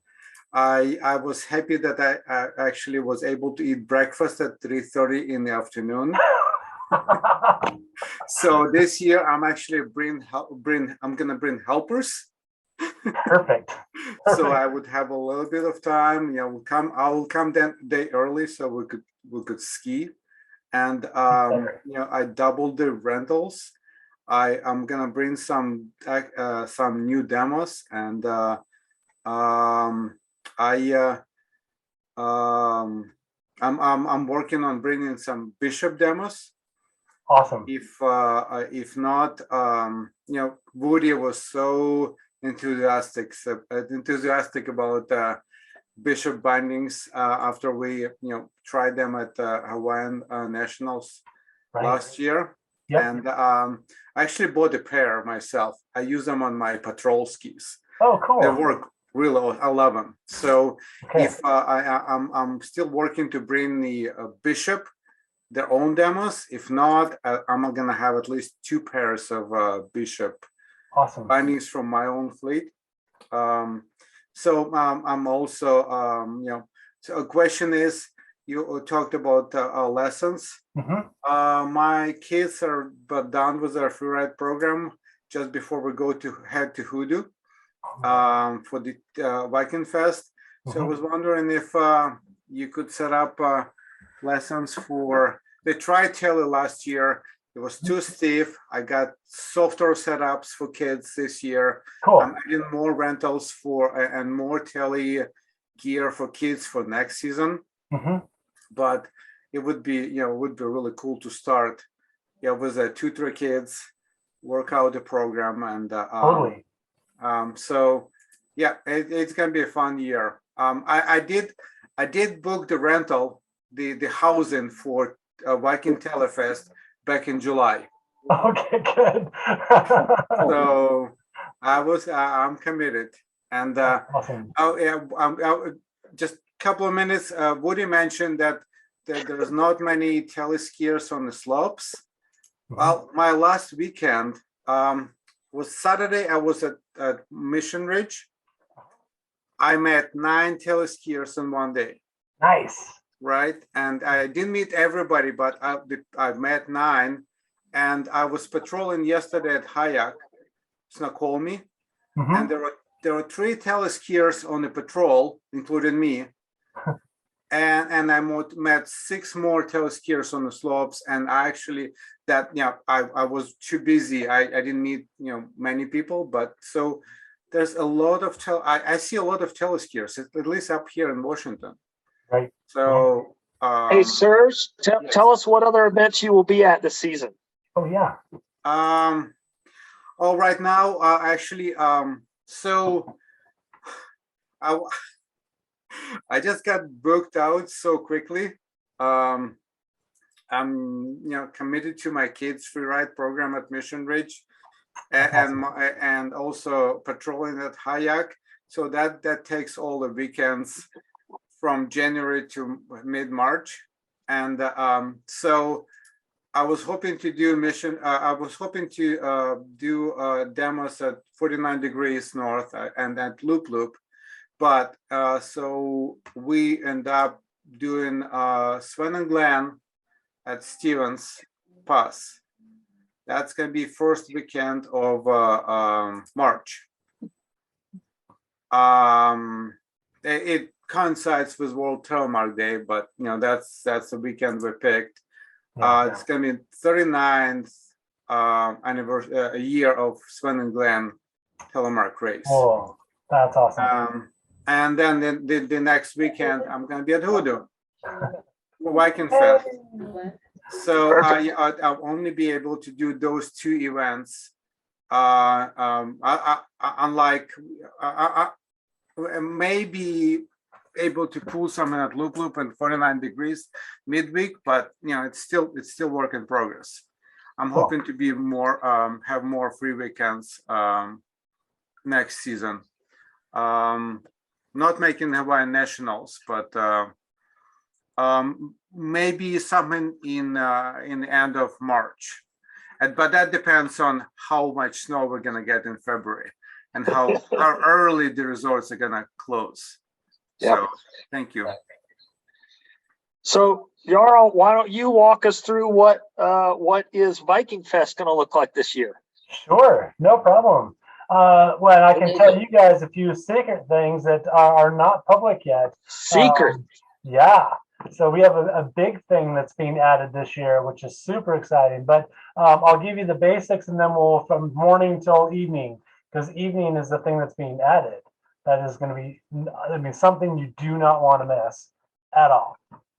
I was happy that I actually was able to eat breakfast at 3:30 in the afternoon. So this year I'm actually I'm gonna bring helpers. Perfect. So I would have a little bit of time. I will come then day early so we could ski, and I doubled the rentals. I'm gonna bring some new demos, and I'm working on bringing some Bishop demos. Awesome. If not, Woody was so enthusiastic about Bishop bindings after we tried them at Hawaiian Nationals last year. Yep. And I actually bought a pair myself. I use them on my patrol skis. Oh, cool. They work really well. I love them. So if I'm still working to bring the Bishop their own demos. If not, I'm gonna have at least 2 pairs of Bishop bindings from my own fleet. So I'm also so a question is, you talked about lessons. Mm-hmm. My kids are done with their freeride program just before we head to Hoodoo for the Viking Fest. Mm-hmm. So I was wondering if you could set up lessons they tried Tele last year. It was too stiff. I got softer setups for kids this year. Cool. I'm adding more rentals and more Tele gear for kids for next season. Mm-hmm. But it would be really cool to start with 2-3 kids, work out the program, and totally. So it's gonna be a fun year. I did book the rental, the housing for Viking Telefest back in July. Okay, good. So I'm committed, and awesome. Just couple of minutes. Woody mentioned that there's not many teleskiers on the slopes. Well, my last weekend was Saturday. I was at Mission Ridge. I met 9 teleskiers in one day. Nice. Right, and I didn't meet everybody, but I met 9, and I was patrolling yesterday at Hayak, Snoqualmie, and there were 3 teleskiers on the patrol, including me, and I met 6 more teleskiers on the slopes, and I actually I was too busy. I didn't meet many people, but so there's a lot of I see a lot of teleskiers, at least up here in Washington. Right. So, hey, sirs, tell us what other events you will be at this season. Oh yeah. Oh, right now, actually, so I just got booked out so quickly. I'm committed to my kids' free ride program at Mission Ridge, and also patrolling at Hayak. So that takes all the weekends from January to mid-March, and so I was hoping to do demos at 49 degrees north and at Loop Loop, but so we end up doing Sven and Glen at Stevens Pass. That's going to be first weekend of March. It coincides with World Telemark Day, but that's the weekend we picked. It's going to be 39th anniversary, a year of Sven and Glen Telemark race. Oh, that's awesome. And then the next weekend, I'm going to be at Hoodoo, Viking Fest. So I'll only be able to do those 2 events. Unlike I may be able to pull something at Loop Loop and 49 degrees midweek, but it's still work in progress. I'm hoping to be more have more free weekends next season. Not making Hawaiian Nationals, but maybe something in the end of March. But that depends on how much snow we're gonna get in February and how early the resorts are gonna close. So thank you. So Jarl, why don't you walk us through what is Viking Fest going to look like this year? Sure, no problem. Well, I can tell you guys a few secret things that are not public yet. Secret? Yeah. So we have a big thing that's being added this year, which is super exciting. But I'll give you the basics, and then we'll from morning till evening, because evening is the thing that's being added. That is going to be, something you do not want to miss at all,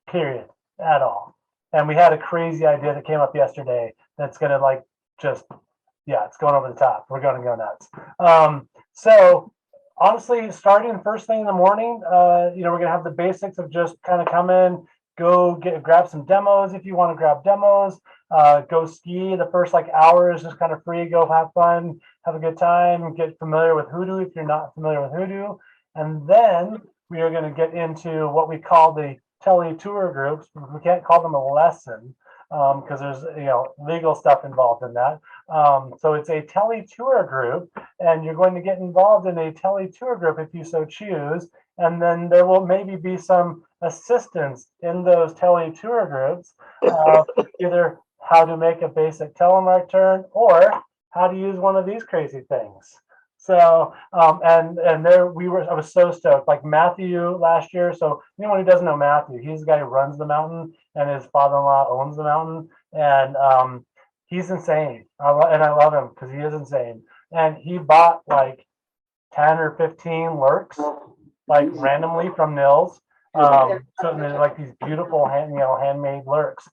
period, at all. And we had a crazy idea that came up yesterday that's going to it's going over the top. We're going to go nuts. So honestly, starting first thing in the morning, we're going to have the basics of just kind of come in, grab some demos if you want to grab demos, go ski. The first hour is just kind of free, go have fun, have a good time, get familiar with Hoodoo if you're not familiar with Hoodoo. And then we are going to get into what we call the tele tour groups. We can't call them a lesson because there's legal stuff involved in that. So it's a tele tour group, and you're going to get involved in a tele tour group if you so choose. And then there will maybe be some assistance in those tele tour groups, either how to make a basic telemark turn or how to use one of these crazy things. So and there I was so stoked. Like Matthew last year. So anyone who doesn't know Matthew, he's the guy who runs the mountain, and his father-in-law owns the mountain, and he's insane. I love him because he is insane. And he bought 10 or 15 lurks randomly from Nils. So they're these beautiful handmade lurks.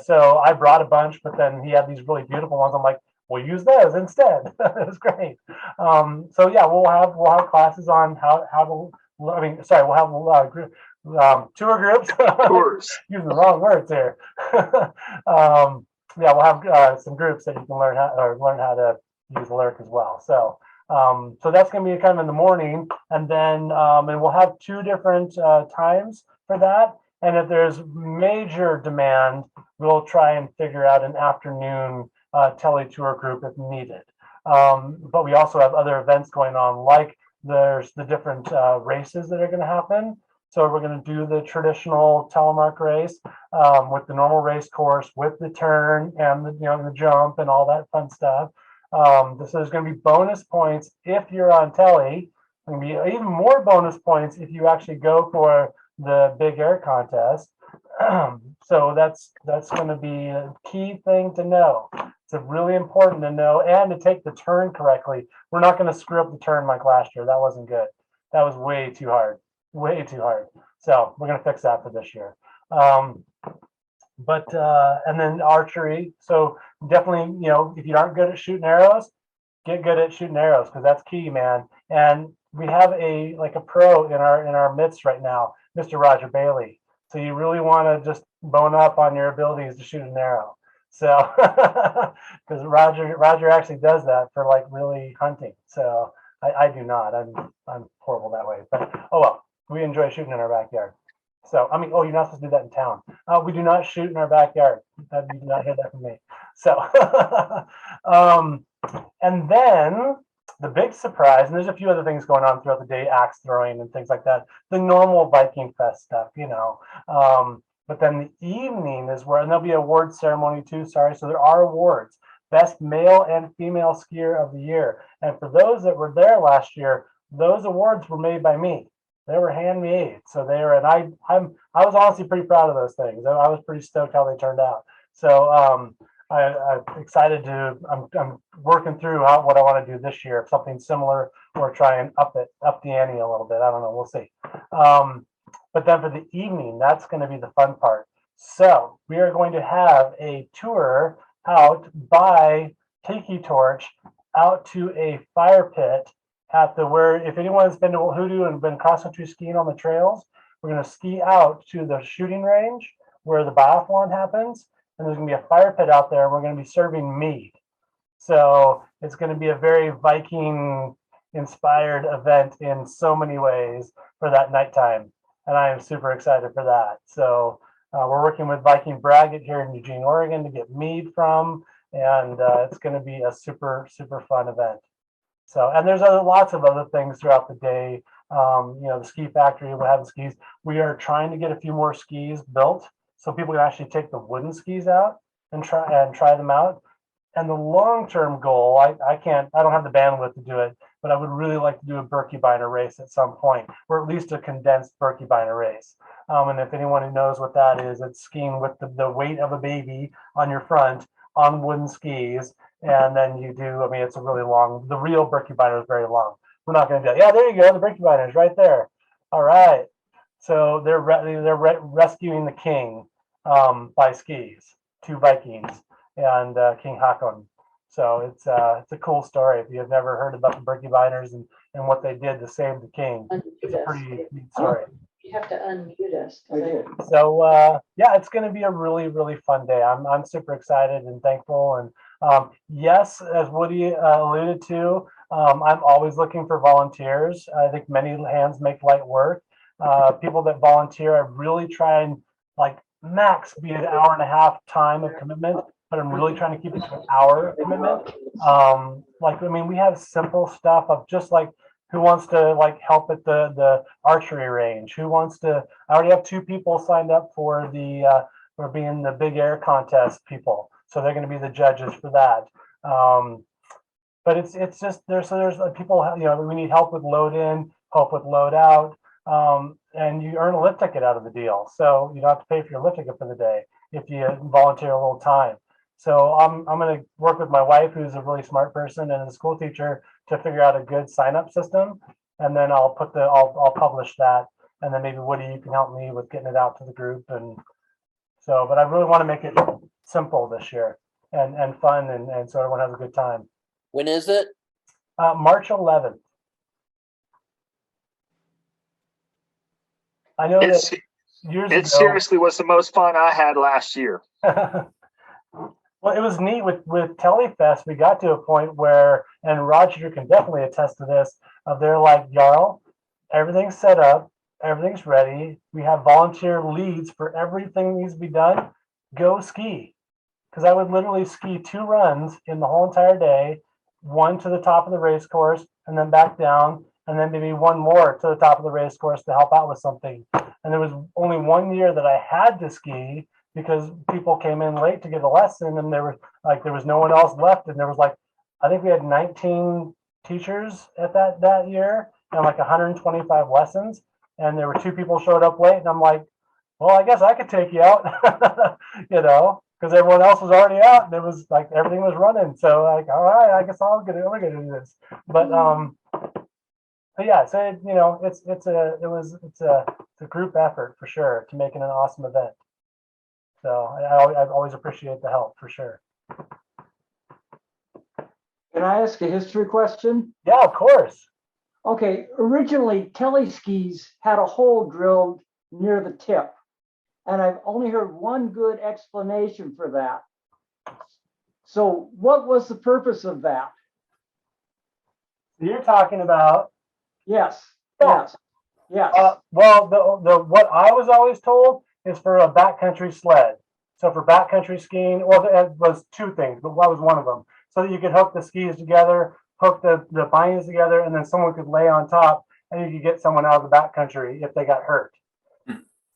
So I brought a bunch, but then he had these really beautiful ones. I'm like, we'll use those instead. It was great. So yeah, we'll have classes on how to. We'll have tour groups. Tours. Using the wrong words here. We'll have some groups that you can learn how to use Lurk as well. So So that's going to be kind of in the morning, and then and we'll have 2 different times for that. And if there's major demand, we'll try and figure out an afternoon tele-tour group if needed. But we also have other events going on, like there's the different races that are going to happen. So we're going to do the traditional telemark race with the normal race course, with the turn and the jump and all that fun stuff. So there's going to be bonus points if you're on telly. There's going to be even more bonus points if you actually go for the big air contest. So that's going to be a key thing to know. It's really important to know and to take the turn correctly. We're not going to screw up the turn like last year. That wasn't good. That was way too hard. Way too hard. So we're going to fix that for this year. And then archery. So definitely, if you aren't good at shooting arrows, get good at shooting arrows, because that's key, man. And we have a pro in our midst right now, Mr. Roger Bailey. So you really want to just bone up on your abilities to shoot an arrow. So because Roger actually does that for really hunting. So I do not. I'm horrible that way. But oh well, we enjoy shooting in our backyard. So I mean, you're not supposed to do that in town. We do not shoot in our backyard. You do not hear that from me. So and then the big surprise, and there's a few other things going on throughout the day, axe throwing and things like that, the normal Viking Fest stuff, but then the evening is where, and there'll be an award ceremony too, so there are awards. Best male and female skier of the year. And for those that were there last year, those awards were made by me. They were handmade. So they were, and I was honestly pretty proud of those things. I was pretty stoked how they turned out. So I'm excited to, I'm working through what I want to do this year, something similar, or try and up the ante a little bit. I don't know, we'll see. But then for the evening, that's going to be the fun part. So we are going to have a tour out by Tiki Torch out to a fire pit at where, if anyone's been to Hoodoo and been cross-country skiing on the trails, we're going to ski out to the shooting range where the biathlon happens. And there's going to be a fire pit out there, and we're going to be serving mead. So it's going to be a very Viking-inspired event in so many ways for that nighttime. And I am super excited for that. So we're working with Viking Braggot here in Eugene, Oregon to get mead from, and it's going to be a super, super fun event. So, and there's lots of other things throughout the day. The ski factory will have the skis. We are trying to get a few more skis built so people can actually take the wooden skis out and try them out. And the long-term goal, I don't have the bandwidth to do it, but I would really like to do a Birkebeiner race at some point, or at least a condensed Birkebeiner race. And if anyone who knows what that is, it's skiing with the weight of a baby on your front on wooden skis. And then you do, it's a really long, the real Birkebeiner is very long. We're not going to do it. Yeah, there you go. The Birkebeiner is right there. All right. So they're rescuing the king by skis, 2 Vikings and King Haakon. So it's a cool story. If you have never heard about the Birkebeiners and what they did to save the king, it's a pretty neat story. You have to unmute us. So yeah, it's going to be a really, really fun day. I'm super excited and thankful. And yes, as Woody alluded to, I'm always looking for volunteers. I think many hands make light work. People that volunteer, I really try and max be an hour and a half time of commitment, but I'm really trying to keep it to an hour commitment. We have simple stuff of just who wants to help at the archery range? Who wants to? I already have 2 people signed up for for being the big air contest people, so they're going to be the judges for that. But it's just there's people, we need help with load in, help with load out, and you earn a lift ticket out of the deal, so you don't have to pay for your lift ticket for the day if you volunteer a little time. So I'm going to work with my wife, who's a really smart person and a school teacher, to figure out a good sign-up system, and then I'll publish that, and then maybe Woody, you can help me with getting it out to the group. And so, but I really want to make it simple this year and fun, and so everyone has a good time. When is it? March 11th. I know that years ago, seriously was the most fun I had last year. Well, it was neat with Telefest. We got to a point where, and Roger can definitely attest to this, of they're like, Jarl, everything's set up, everything's ready. We have volunteer leads for everything that needs to be done. Go ski. Because I would literally ski 2 runs in the whole entire day, one to the top of the race course and then back down, and then maybe one more to the top of the race course to help out with something. And there was only 1 year that I had to ski because people came in late to get a lesson, and there was no one else left, and there was like, I think we had 19 teachers at that year and like 125 lessons, and there were 2 people showed up late, and I'm like, well, I guess I could take you out, because everyone else was already out, and it was like everything was running. So like, all right, I guess we're gonna do this. But yeah, so it's a group effort for sure to make it an awesome event. So I always appreciate the help for sure. Can I ask a history question? Yeah, of course. Okay, originally teleskis had a hole drilled near the tip, and I've only heard one good explanation for that. So what was the purpose of that? You're talking about Yes, Yeah. yes. well, the what I was always told is for a backcountry sled. So for backcountry skiing, well, it was 2 things, but that was one of them. So that you could hook the skis together, hook the bindings together, and then someone could lay on top, and you could get someone out of the backcountry if they got hurt.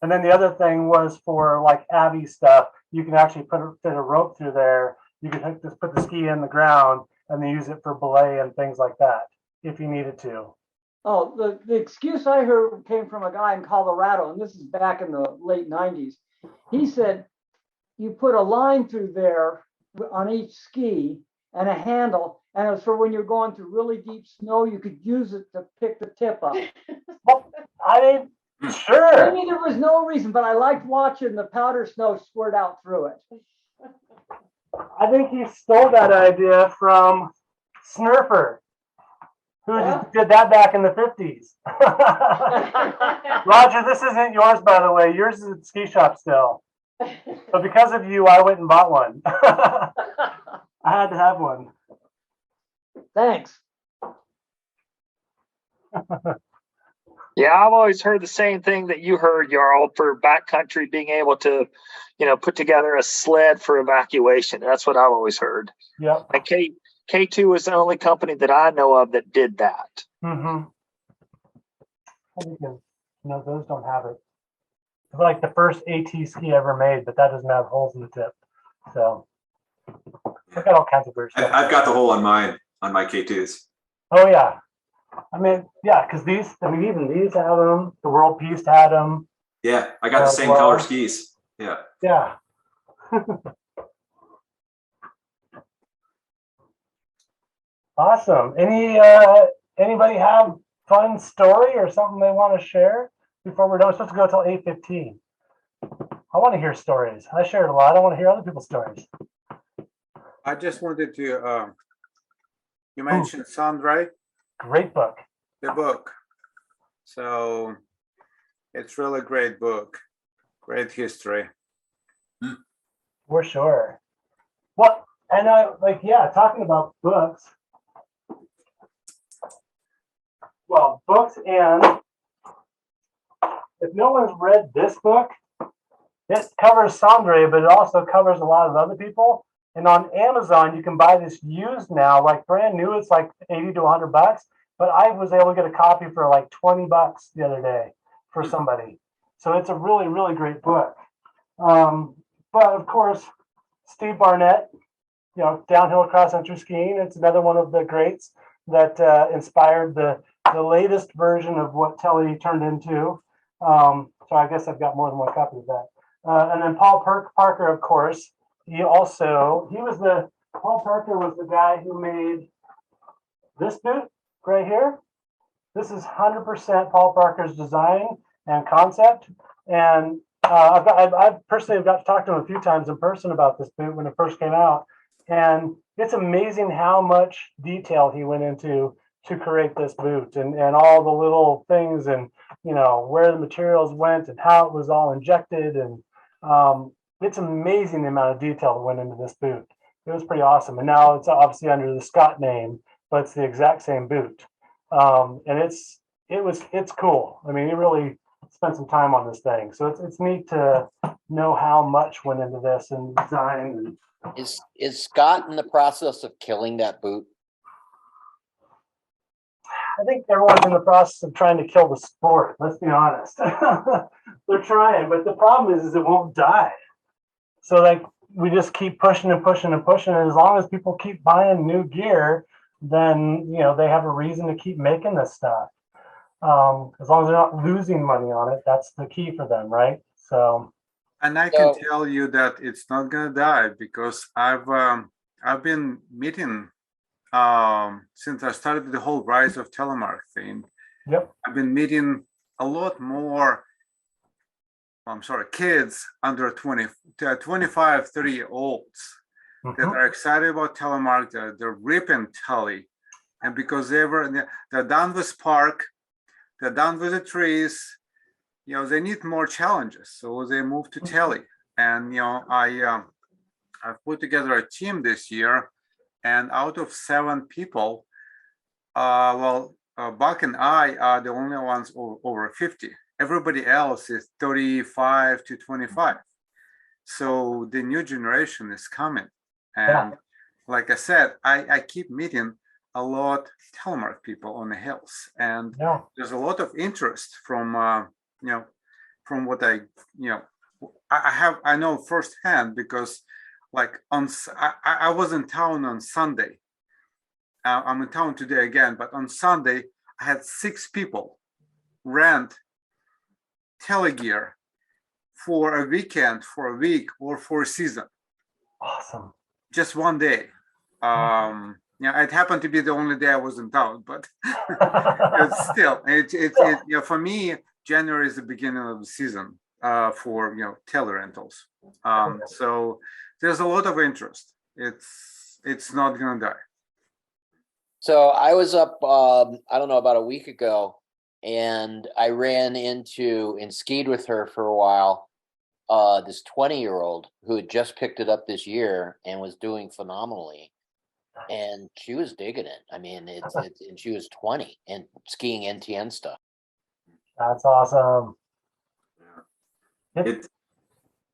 And then the other thing was for like Abbey stuff. You can actually fit a rope through there. You could just put the ski in the ground and then use it for belay and things like that if you needed to. Oh, the excuse I heard came from a guy in Colorado, and this is back in the late 90s. He said, you put a line through there on each ski and a handle, and it was for when you're going through really deep snow, you could use it to pick the tip up. I mean, sure. Maybe there was no reason, but I liked watching the powder snow squirt out through it. I think he stole that idea from Snurfer, who did that back in the 50s. Roger, this isn't yours, by the way. Yours is at the ski shop still. But because of you, I went and bought one. I had to have one. Thanks. Yeah, I've always heard the same thing that you heard, Jarl, for backcountry being able to, put together a sled for evacuation. That's what I've always heard. Yep. And K2 was the only company that I know of that did that. Mm-hmm. Those don't have it. It's like the first AT ski ever made, but that doesn't have holes in the tip. So I got all kinds of weird stuff. I've got the hole on mine, on my K2s. Oh yeah. I mean, yeah, because even these had them. The World Peace had them. Yeah, I got the same color skis. Yeah. Yeah. Awesome. Anybody have fun story or something they want to share before we're done? We're supposed to go till 8:15. I want to hear stories. I shared a lot. I want to hear other people's stories. I just wanted to, you mentioned Sundry, Great book. the book. So it's really great book, great history. For sure. Well, and talking about books. Well, books, and if no one's read this book, it covers Sandre, but it also covers a lot of other people. And on Amazon, you can buy this used now, like brand new. It's like 80 to 100 bucks. But I was able to get a copy for like 20 bucks the other day for somebody. So it's a really, really great book. But of course, Steve Barnett, downhill cross-country skiing. It's another one of the greats that inspired the latest version of what Telly turned into. So I guess I've got more than one copy of that. And then Paul Parker, of course. Paul Parker was the guy who made this boot right here. This is 100% Paul Parker's design and concept. And I personally have got to talk to him a few times in person about this boot when it first came out. And it's amazing how much detail he went into to create this boot and all the little things and, where the materials went and how it was all injected. And it's amazing the amount of detail that went into this boot. It was pretty awesome. And now it's obviously under the Scott name, but it's the exact same boot. And it's cool. I mean, he really spent some time on this thing. So it's neat to know how much went into this and design. Is Scott in the process of killing that boot? I think everyone's in the process of trying to kill the sport. Let's be honest. They're trying, but the problem is it won't die. So like we just keep pushing and pushing and pushing. And as long as people keep buying new gear, then they have a reason to keep making this stuff. As long as they're not losing money on it, that's the key for them, right? So. And I can tell you that it's not gonna die because I've been meeting since I started the whole rise of Telemark thing. Yep. I've been meeting a lot more kids under 25, 30-year-olds that are excited about Telemark. They're ripping Tele, and because they're done with Spark, they're done with the trees. They need more challenges, so they move to Tele. And I've put together a team this year, and out of 7 people, Buck and I are the only ones over 50. Everybody else is 35 to 25. So the new generation is coming. And like I said, I keep meeting a lot Telemark people on the hills. And there's a lot of interest from what I know firsthand, because like I was in town on Sunday. I'm in town today again, but on Sunday I had 6 people rent telegear for a weekend, for a week, or for a season. Awesome. Just one day. It happened to be the only day I was in town, but still, for me, January is the beginning of the season for tele rentals. So there's a lot of interest. It's not gonna die. So I was up, I don't know, about a week ago, and I ran into and skied with her for a while. This 20-year-old who had just picked it up this year and was doing phenomenally, and she was digging it. I mean, and she was 20 and skiing NTN stuff. That's awesome.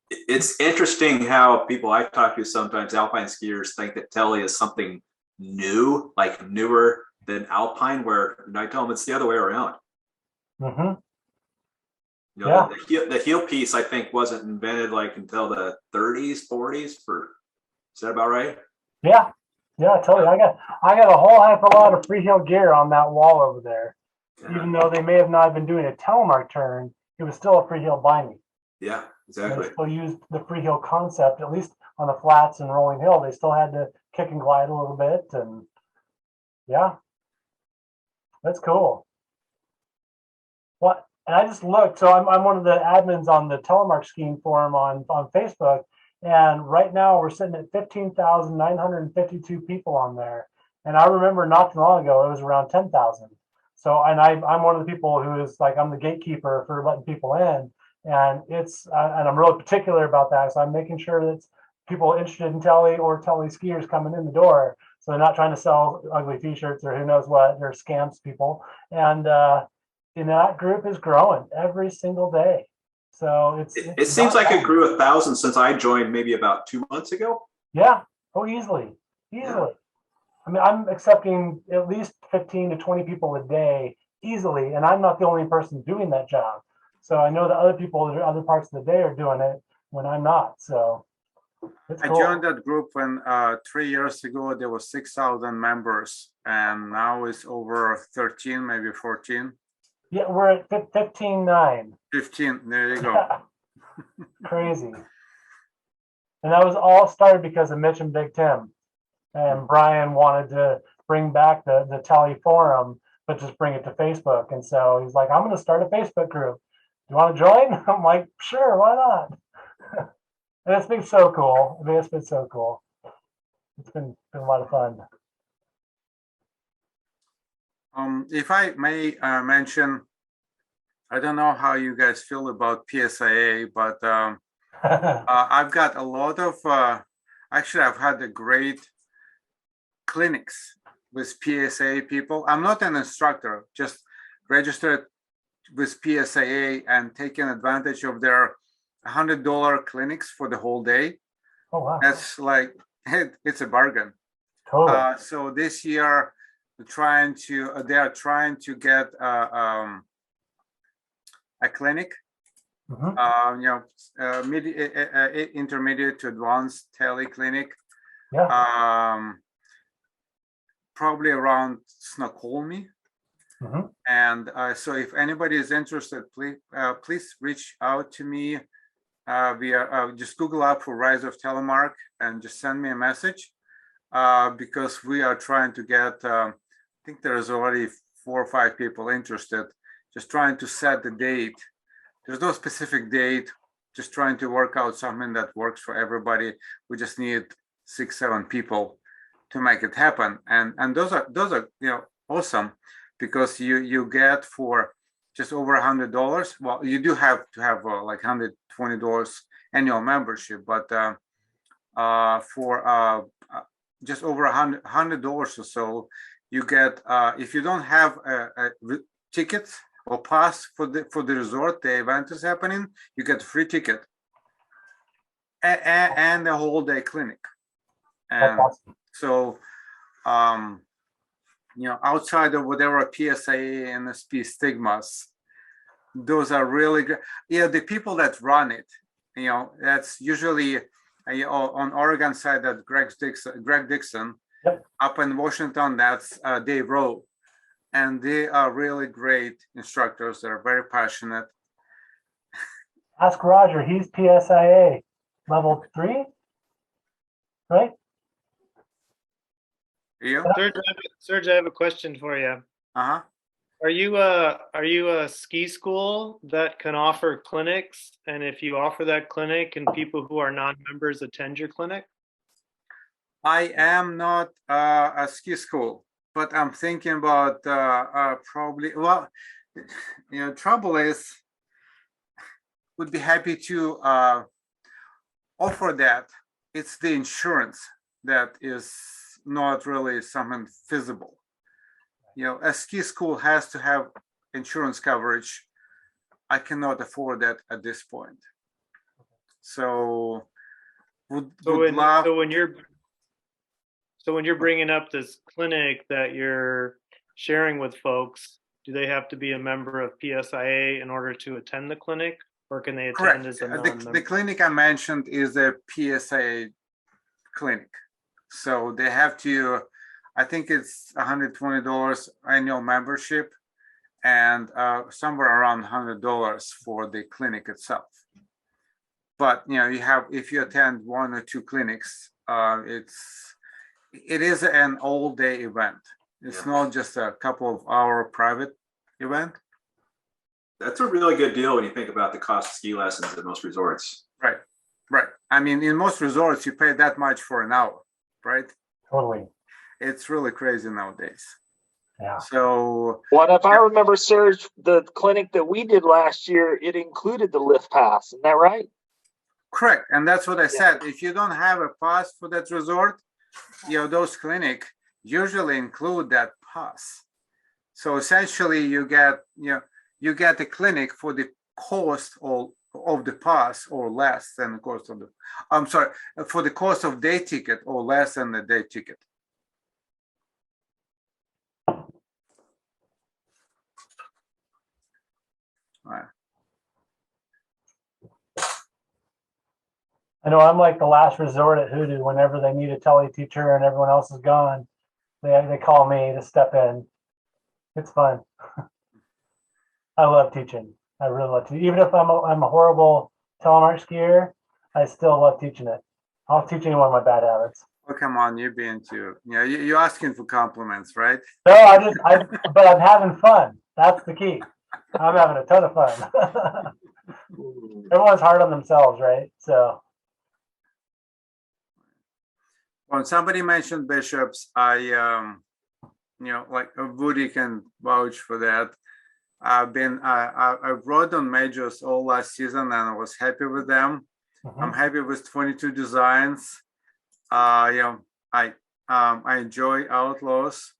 It's interesting how people I talk to sometimes, alpine skiers, think that Tele is something new, like newer than alpine, where I tell them it's the other way around. Mm-hmm. The heel piece, I think, wasn't invented like until the 30s, 40s. Is that about right? Yeah, totally. I got a whole heck of a lot of freeheel gear on that wall over there. Yeah. Even though they may have not been doing a Telemark turn, it was still a freeheel binding. Yeah, exactly. They still used the freeheel concept, at least on the flats and rolling hill. They still had to kick and glide a little bit, and that's cool. What? And I just looked. So I'm one of the admins on the Telemark skiing forum on Facebook, and right now we're sitting at 15,952 people on there. And I remember not too long ago it was around 10,000. So, and I'm one of the people who is like, I'm the gatekeeper for letting people in, and and I'm really particular about that. So I'm making sure that people interested in Tele or Tele skiers coming in the door. So they're not trying to sell ugly T-shirts or who knows what. They're scams people, and that group is growing every single day. So it seems like it grew 1,000 since I joined maybe about 2 months ago. Yeah. Oh, easily. Yeah. I mean, I'm accepting at least 15 to 20 people a day easily, and I'm not the only person doing that job. So I know that other people that are other parts of the day are doing it when I'm not. So it's cool. I joined that group when 3 years ago there was 6,000 members, and now it's over 13, maybe 14. Yeah, we're at 15.9. 15. There you go. Crazy. And that was all started because of Mitch and Big Tim. And Brian wanted to bring back the Tele forum, but just bring it to Facebook. And so he's like, I'm going to start a Facebook group. Do you want to join? I'm like, sure, why not? And it's been so cool. I mean, it's been so cool. It's been a lot of fun. If I may mention, I don't know how you guys feel about PSIA, but I've got a lot of, actually, I've had a great clinics with PSA people. I'm not an instructor, just registered with PSAA and taking advantage of their $100 clinics for the whole day. Oh, wow. That's like, it's a bargain. Totally. So this year, they are trying to get a clinic, Mhm. intermediate to advanced tele clinic, Yeah. probably around Snoqualmie. Mhm. And so if anybody is interested, please reach out to me via just Google up for Rise of Telemark and just send me a message because we are trying to get, I think there's already 4 or 5 people interested, just trying to set the date. There's no specific date, just trying to work out something that works for everybody. We just need 6, 7 people to make it happen. And those are awesome, because you get for just over $100. Well, you do have to have like $120 annual membership, but for just over $100 or so, you get if you don't have a ticket or pass for the resort, the event is happening, you get a free ticket and a whole day clinic. And Awesome. so outside of whatever PSA and NSP stigmas, those are really good. Yeah, the people that run it, that's usually on Oregon side, that Greg Dixon. Yep. Up in Washington, that's Dave Rowe. And they are really great instructors. They're very passionate. Ask Roger. He's PSIA level 3, right? You? Serge, I have a question for you. Uh-huh. Are you a ski school that can offer clinics? And if you offer that clinic and people who are non-members attend your clinic? I am not a ski school, but I'm thinking about probably, well, trouble is, would be happy to offer that. It's the insurance that is not really something feasible. A ski school has to have insurance coverage. I cannot afford that at this point. So when you're bringing up this clinic that you're sharing with folks, do they have to be a member of PSIA in order to attend the clinic, or can they attend as a non-member? The clinic I mentioned is a PSIA clinic, so they have to. I think it's $120 annual membership, and somewhere around $100 for the clinic itself. But if you attend 1 or 2 clinics, it is an all-day event. It's not just a couple of hour private event. That's a really good deal when you think about the cost of ski lessons at most resorts. Right. I mean, in most resorts, you pay that much for an hour, right? Totally. It's really crazy nowadays. Yeah. So what if I remember, Serge, the clinic that we did last year, it included the lift pass. Isn't that right? Correct. And that's what I said. If you don't have a pass for that resort, those clinic usually include that pass. So essentially you get the clinic for the cost of the pass or less than the cost of for the cost of day ticket or less than the day ticket. All right. I know I'm like the last resort at Hoodoo. Whenever they need a tele teacher and everyone else is gone, they call me to step in. It's fun. I love teaching. I really love teaching. Even if I'm a horrible telemark skier, I still love teaching it. I'll teach anyone my bad habits. Oh, come on, you're being too. You're asking for compliments, right? No, but I'm having fun. That's the key. I'm having a ton of fun. Everyone's hard on themselves, right? So. When somebody mentioned bishops, I like Woody can vouch for that. I rode on majors all last season and I was happy with them. I'm happy with 22 designs. You know, I enjoy Outlaws.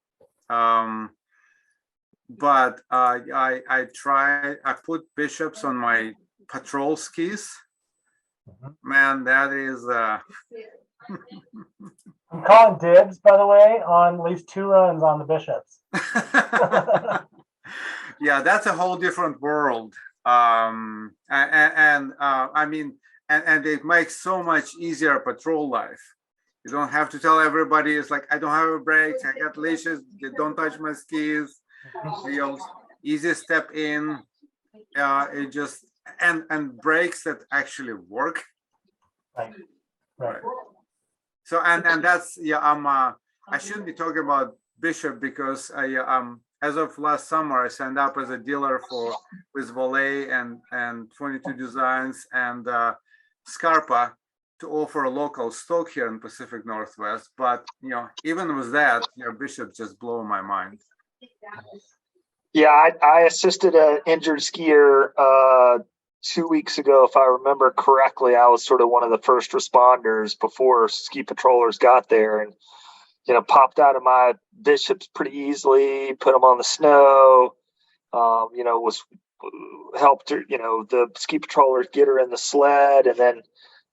But I put bishops on my patrol skis. Man, that is I'm calling dibs, by the way, on at least 2 runs on the bishops. yeah, that's a whole different world. I mean, and it makes so much easier patrol life. You don't have to tell everybody, it's like, I don't have a brakes, I got leashes, they don't touch my skis. You know, easy step in. It just and brakes that actually work. Right. So and that's I shouldn't be talking about Bishop because as of last summer I signed up as a dealer with Volley and 22 Designs and Scarpa to offer a local stock here in Pacific Northwest. But even with that, Bishop just blew my mind. Yeah, I assisted an injured skier 2 weeks ago, if I remember correctly. I was sort of one of the first responders before ski patrollers got there, and popped out of my Bishops pretty easily, put them on the snow. Was helped her, the ski patrollers get her in the sled, and then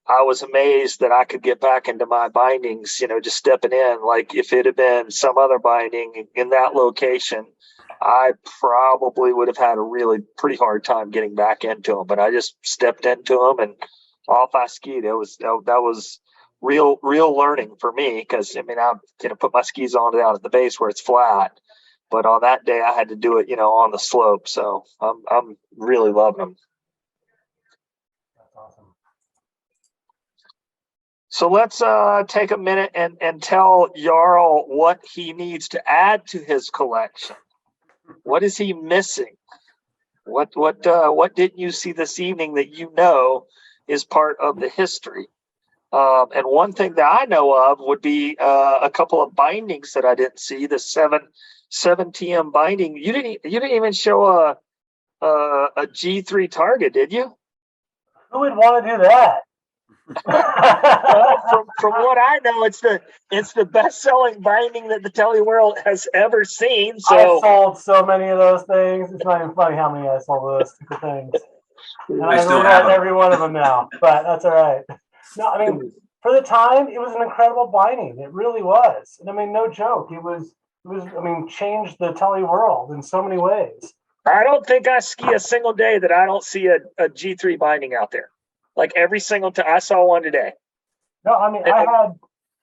I was amazed that I could get back into my bindings, just stepping in. Like if it had been some other binding in that location, I probably would have had a really pretty hard time getting back into them, but I just stepped into them and off I skied. That was real learning for me because I'm put my skis on down at the base where it's flat, but on that day I had to do it, on the slope. So I'm really loving them. That's awesome. So let's take a minute and tell Jarl what he needs to add to his collection. What is he missing? What didn't you see this evening that is part of the history? And one thing that I know of would be a couple of bindings that I didn't see. The 7 TM binding. You didn't even show a G3 target, did you? Who would want to do that? Well, from what I know, it's the best-selling binding that the Tele world has ever seen. So I sold so many of those things. It's not even funny how many I sold of those stupid things. And I still regret have 'em. every one of them now, but that's all right. No, I mean, for the time, it was an incredible binding. It really was. And I mean, no joke. It was. Changed the Tele world in so many ways. I don't think I ski a single day that I don't see a G3 binding out there. Like every single time, I saw one today. No, I mean, I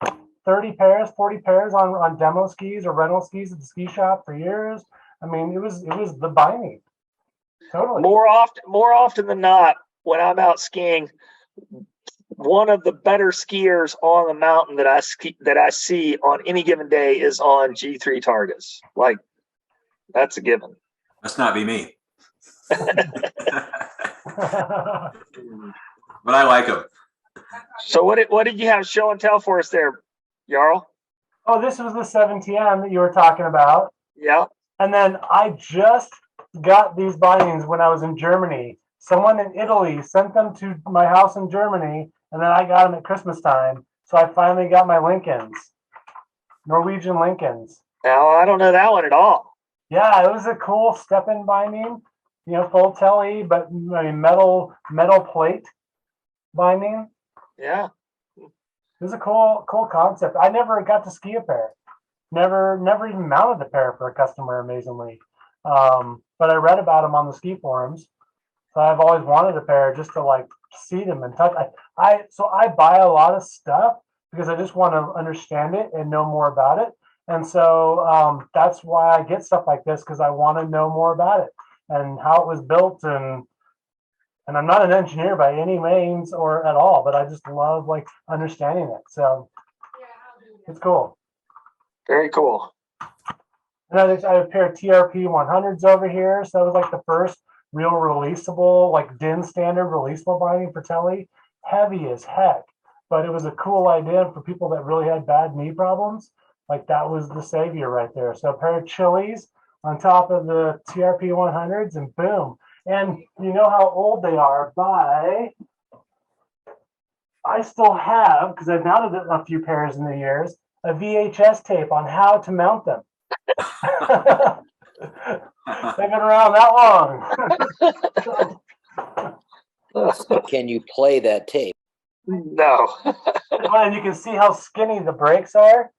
had 30 pairs, 40 pairs on demo skis or rental skis at the ski shop for years. I mean, it was the binding. Totally. More often than not, when I'm out skiing, one of the better skiers on the mountain that I see on any given day is on G3 targets. Like that's a given. Must not be me. But I like them. So what did you have show and tell for us there, Jarl? Oh, this was the 7TM that you were talking about. Yeah. And then I just got these bindings when I was in Germany. Someone in Italy sent them to my house in Germany, and then I got them at Christmas time. So I finally got my Lincolns, Norwegian Lincolns. Now, I don't know that one at all. Yeah, it was a cool step-in binding, full Tele, but I mean, metal plate binding. Yeah. It was a cool concept. I never got to ski a pair. Never even mounted a pair for a customer, amazingly. But I read about them on the ski forums. So I've always wanted a pair just to like see them and touch. So I buy a lot of stuff because I just want to understand it and know more about it. And so that's why I get stuff like this, because I want to know more about it and how it was built. And I'm not an engineer by any means or at all, but I just love like understanding it. So it's cool. Very cool. And I have a pair of TRP 100s over here. So that was like the first real releasable, like DIN standard releasable binding for Tele. Heavy as heck, but it was a cool idea for people that really had bad knee problems. Like that was the savior right there. So a pair of Chili's on top of the TRP 100s and boom. And you know how old they are by I still have, because I've mounted a few pairs in the years, a VHS tape on how to mount them. They've been around that long. Can you play that tape? No. And you can see how skinny the brakes are.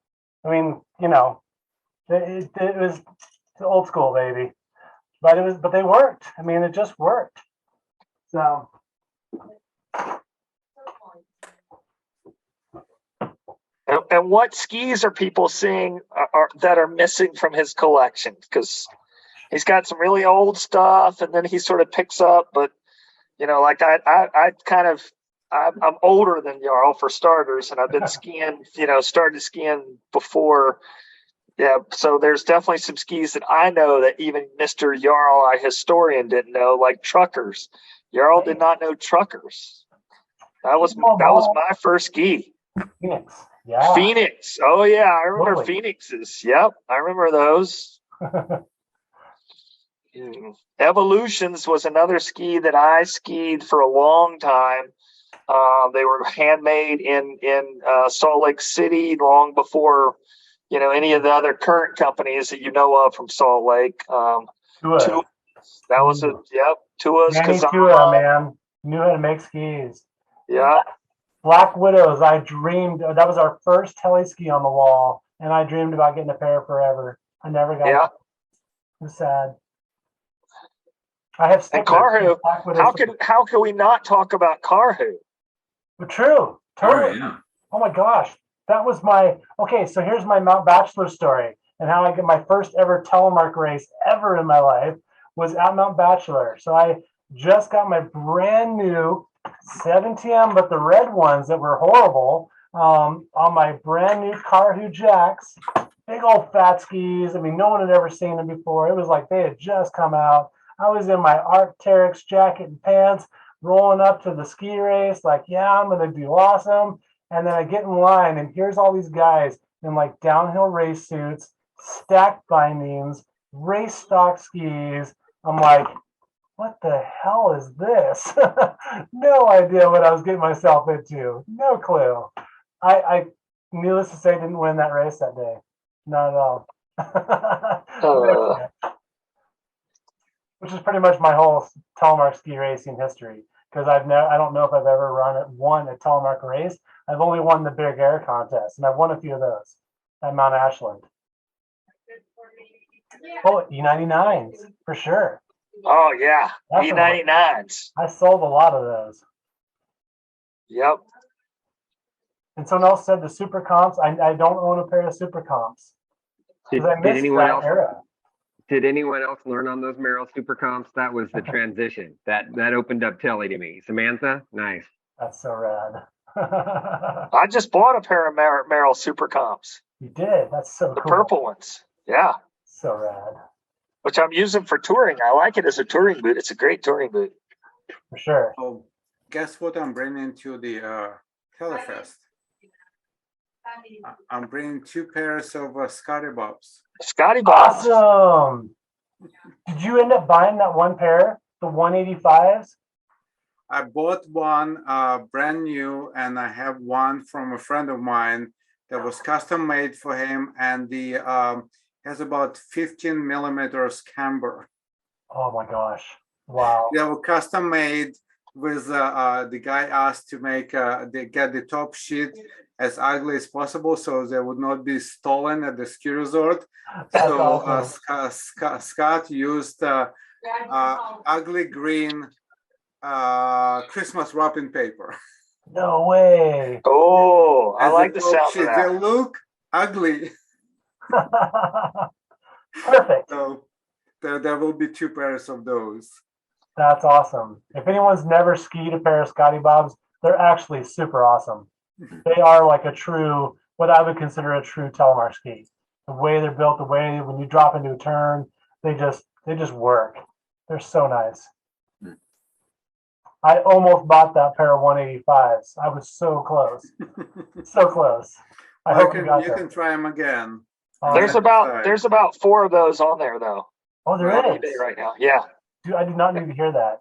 I mean, you know, it was old school, baby. But they worked. I mean, it just worked. So. And what skis are people seeing that are missing from his collection? Because he's got some really old stuff, and then he sort of picks up. But you know, like I'm older than Jarl for starters, and I've been skiing. You know, started skiing before. Yeah, so there's definitely some skis that I know that even Mr. Jarl, our historian, didn't know, like truckers. Jarl did not know truckers. That was my first ski. Phoenix. Yeah. Phoenix. Oh yeah, I remember Totally. Phoenixes. Yep, I remember those. Evolutions was another ski that I skied for a long time. They were handmade in Salt Lake City long before, you know, any of the other current companies that you know of from Salt Lake. Tua. That was Tua's. Danny Tua, man, knew how to make skis. Yeah. Black Widows, I dreamed, that was our first tele ski on the wall, and I dreamed about getting a pair forever. I never got it. It was sad. I have stickers. And Karhu, how can we not talk about Karhu? True. Totally. Oh, yeah. Oh my gosh. That was okay, so here's my Mount Bachelor story and how I got my first ever telemark race ever in my life was at Mount Bachelor. So I just got my brand new 7TM, but the red ones that were horrible, on my brand new Karhu Jacks, big old fat skis. I mean, no one had ever seen them before. It was like they had just come out. I was in my Arc'teryx jacket and pants, rolling up to the ski race, like, yeah, I'm going to do awesome. And then I get in line, and here's all these guys in like downhill race suits, stacked bindings, race stock skis. I'm like, what the hell is this? No idea what I was getting myself into. No clue. I needless to say, didn't win that race that day. Not at all. Which is pretty much my whole telemark ski racing history. Because I don't know if I've ever won a telemark race. I've only won the Big Air contest, and I've won a few of those at Mount Ashland. Oh, E99s for sure. Oh yeah, E99s. I sold a lot of those. Yep. And someone else said the super comps. I don't own a pair of super comps. Did anyone else? Did anyone else learn on those Merrill super comps? That was the transition. That opened up Telly to me. Samantha, nice. That's so rad. I just bought a pair of Merrill super comps. You did? That's so cool. The cool. purple ones. Yeah. So rad. Which I'm using for touring. I like it as a touring boot. It's a great touring boot. For sure. Oh, guess what I'm bringing to the Telefest? I'm bringing 2 pairs of Scotty Bobs. Scotty Bobs. Awesome. Did you end up buying that one pair, the 185s? I bought one brand new, and I have one from a friend of mine that was custom made for him, and the has about 15 millimeters camber. Oh my gosh! Wow. They were custom made with the guy asked to make get the top sheet as ugly as possible so they would not be stolen at the ski resort. So awesome. Scott used ugly green Christmas wrapping paper. No way. Oh, I like the sound of that. They look ugly. Perfect. So there will be 2 pairs of those. That's awesome. If anyone's never skied a pair of Scotty Bobs, they're actually super awesome. They are like what I would consider a true telemark ski. The way they're built, the way when you drop into a turn, they just work. They're so nice. I almost bought that pair of 185s. I was so close. So close. I hope you can try them again. There's about 4 of those on there though. Oh, there is right now. Yeah. Dude, I did not need to hear that.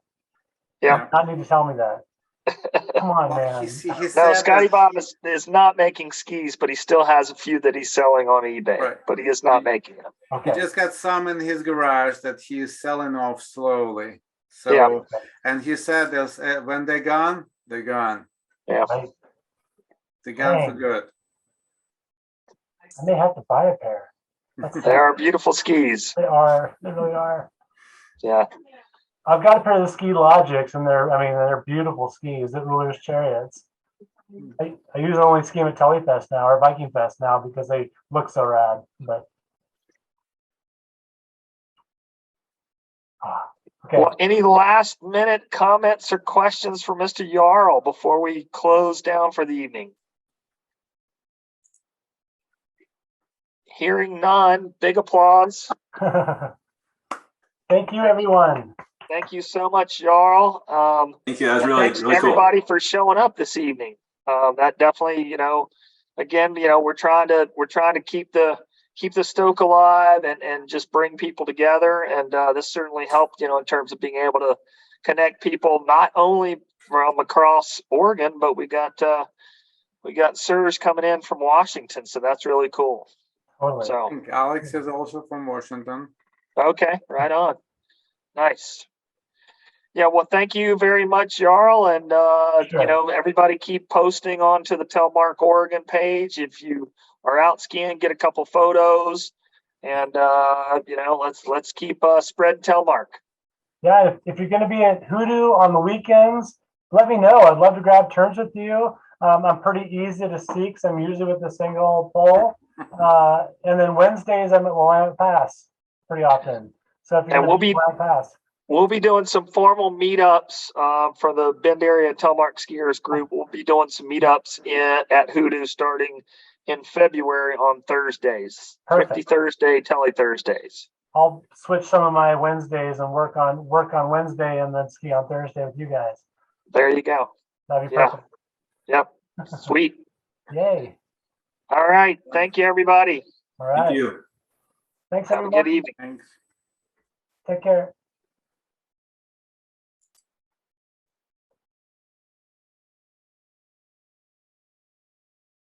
Yeah. You did not need to tell me that. Come on, man. He No, said Scotty that- Bob is not making skis, but he still has a few that he's selling on eBay. Right. But he is not making them. He Okay. just got some in his garage that he's selling off slowly. So, Yeah. and he said there's when they're gone, they're gone. Yeah. Right. They're gone for Dang. good. I may have to buy a pair. That's They are beautiful skis. They are. They really are. Yeah. I've got a pair of the Ski Logics, and they're beautiful skis. The Ullr's Chariots. I usually only ski them at Telefest now or Viking Fest now because they look so rad. But okay. Well, any last minute comments or questions for Mr. Jarl before we close down for the evening? Hearing none, big applause. Thank you, everyone. Thank you so much, Jarl. Thank you. That was and really, thanks really cool. everybody for showing up this evening. That definitely, again, we're trying to keep the stoke alive and just bring people together. And this certainly helped, in terms of being able to connect people not only from across Oregon, but we got Serge coming in from Washington, so that's really cool. Totally. So I think Alex is also from Washington. okay, right on, nice. Yeah, well, thank you very much, Jarl, and Sure. everybody keep posting onto the Telemark Oregon page. If you are out skiing, get a couple photos, and let's keep spreading Telemark. Yeah, if you're going to be at Hoodoo on the weekends, let me know. I'd love to grab turns with you. I'm pretty easy to see because I'm usually with a single pole. And then Wednesdays, I'm at Willamette Pass pretty often. So if you're And going to be Willamette Pass. We'll be doing some formal meetups for the Bend Area Telemark Skiers group. We'll be doing some meetups at Hoodoo starting in February on Thursdays. Perfect. 50 Thursday, Tele Thursdays. I'll switch some of my Wednesdays and work on Wednesday and then ski on Thursday with you guys. There you go. That'd be Yeah. perfect. Yep. Sweet. Yay. All right. Thank you, everybody. All right. Thank you. Thanks, Have a everyone. good evening. Thanks. Take care.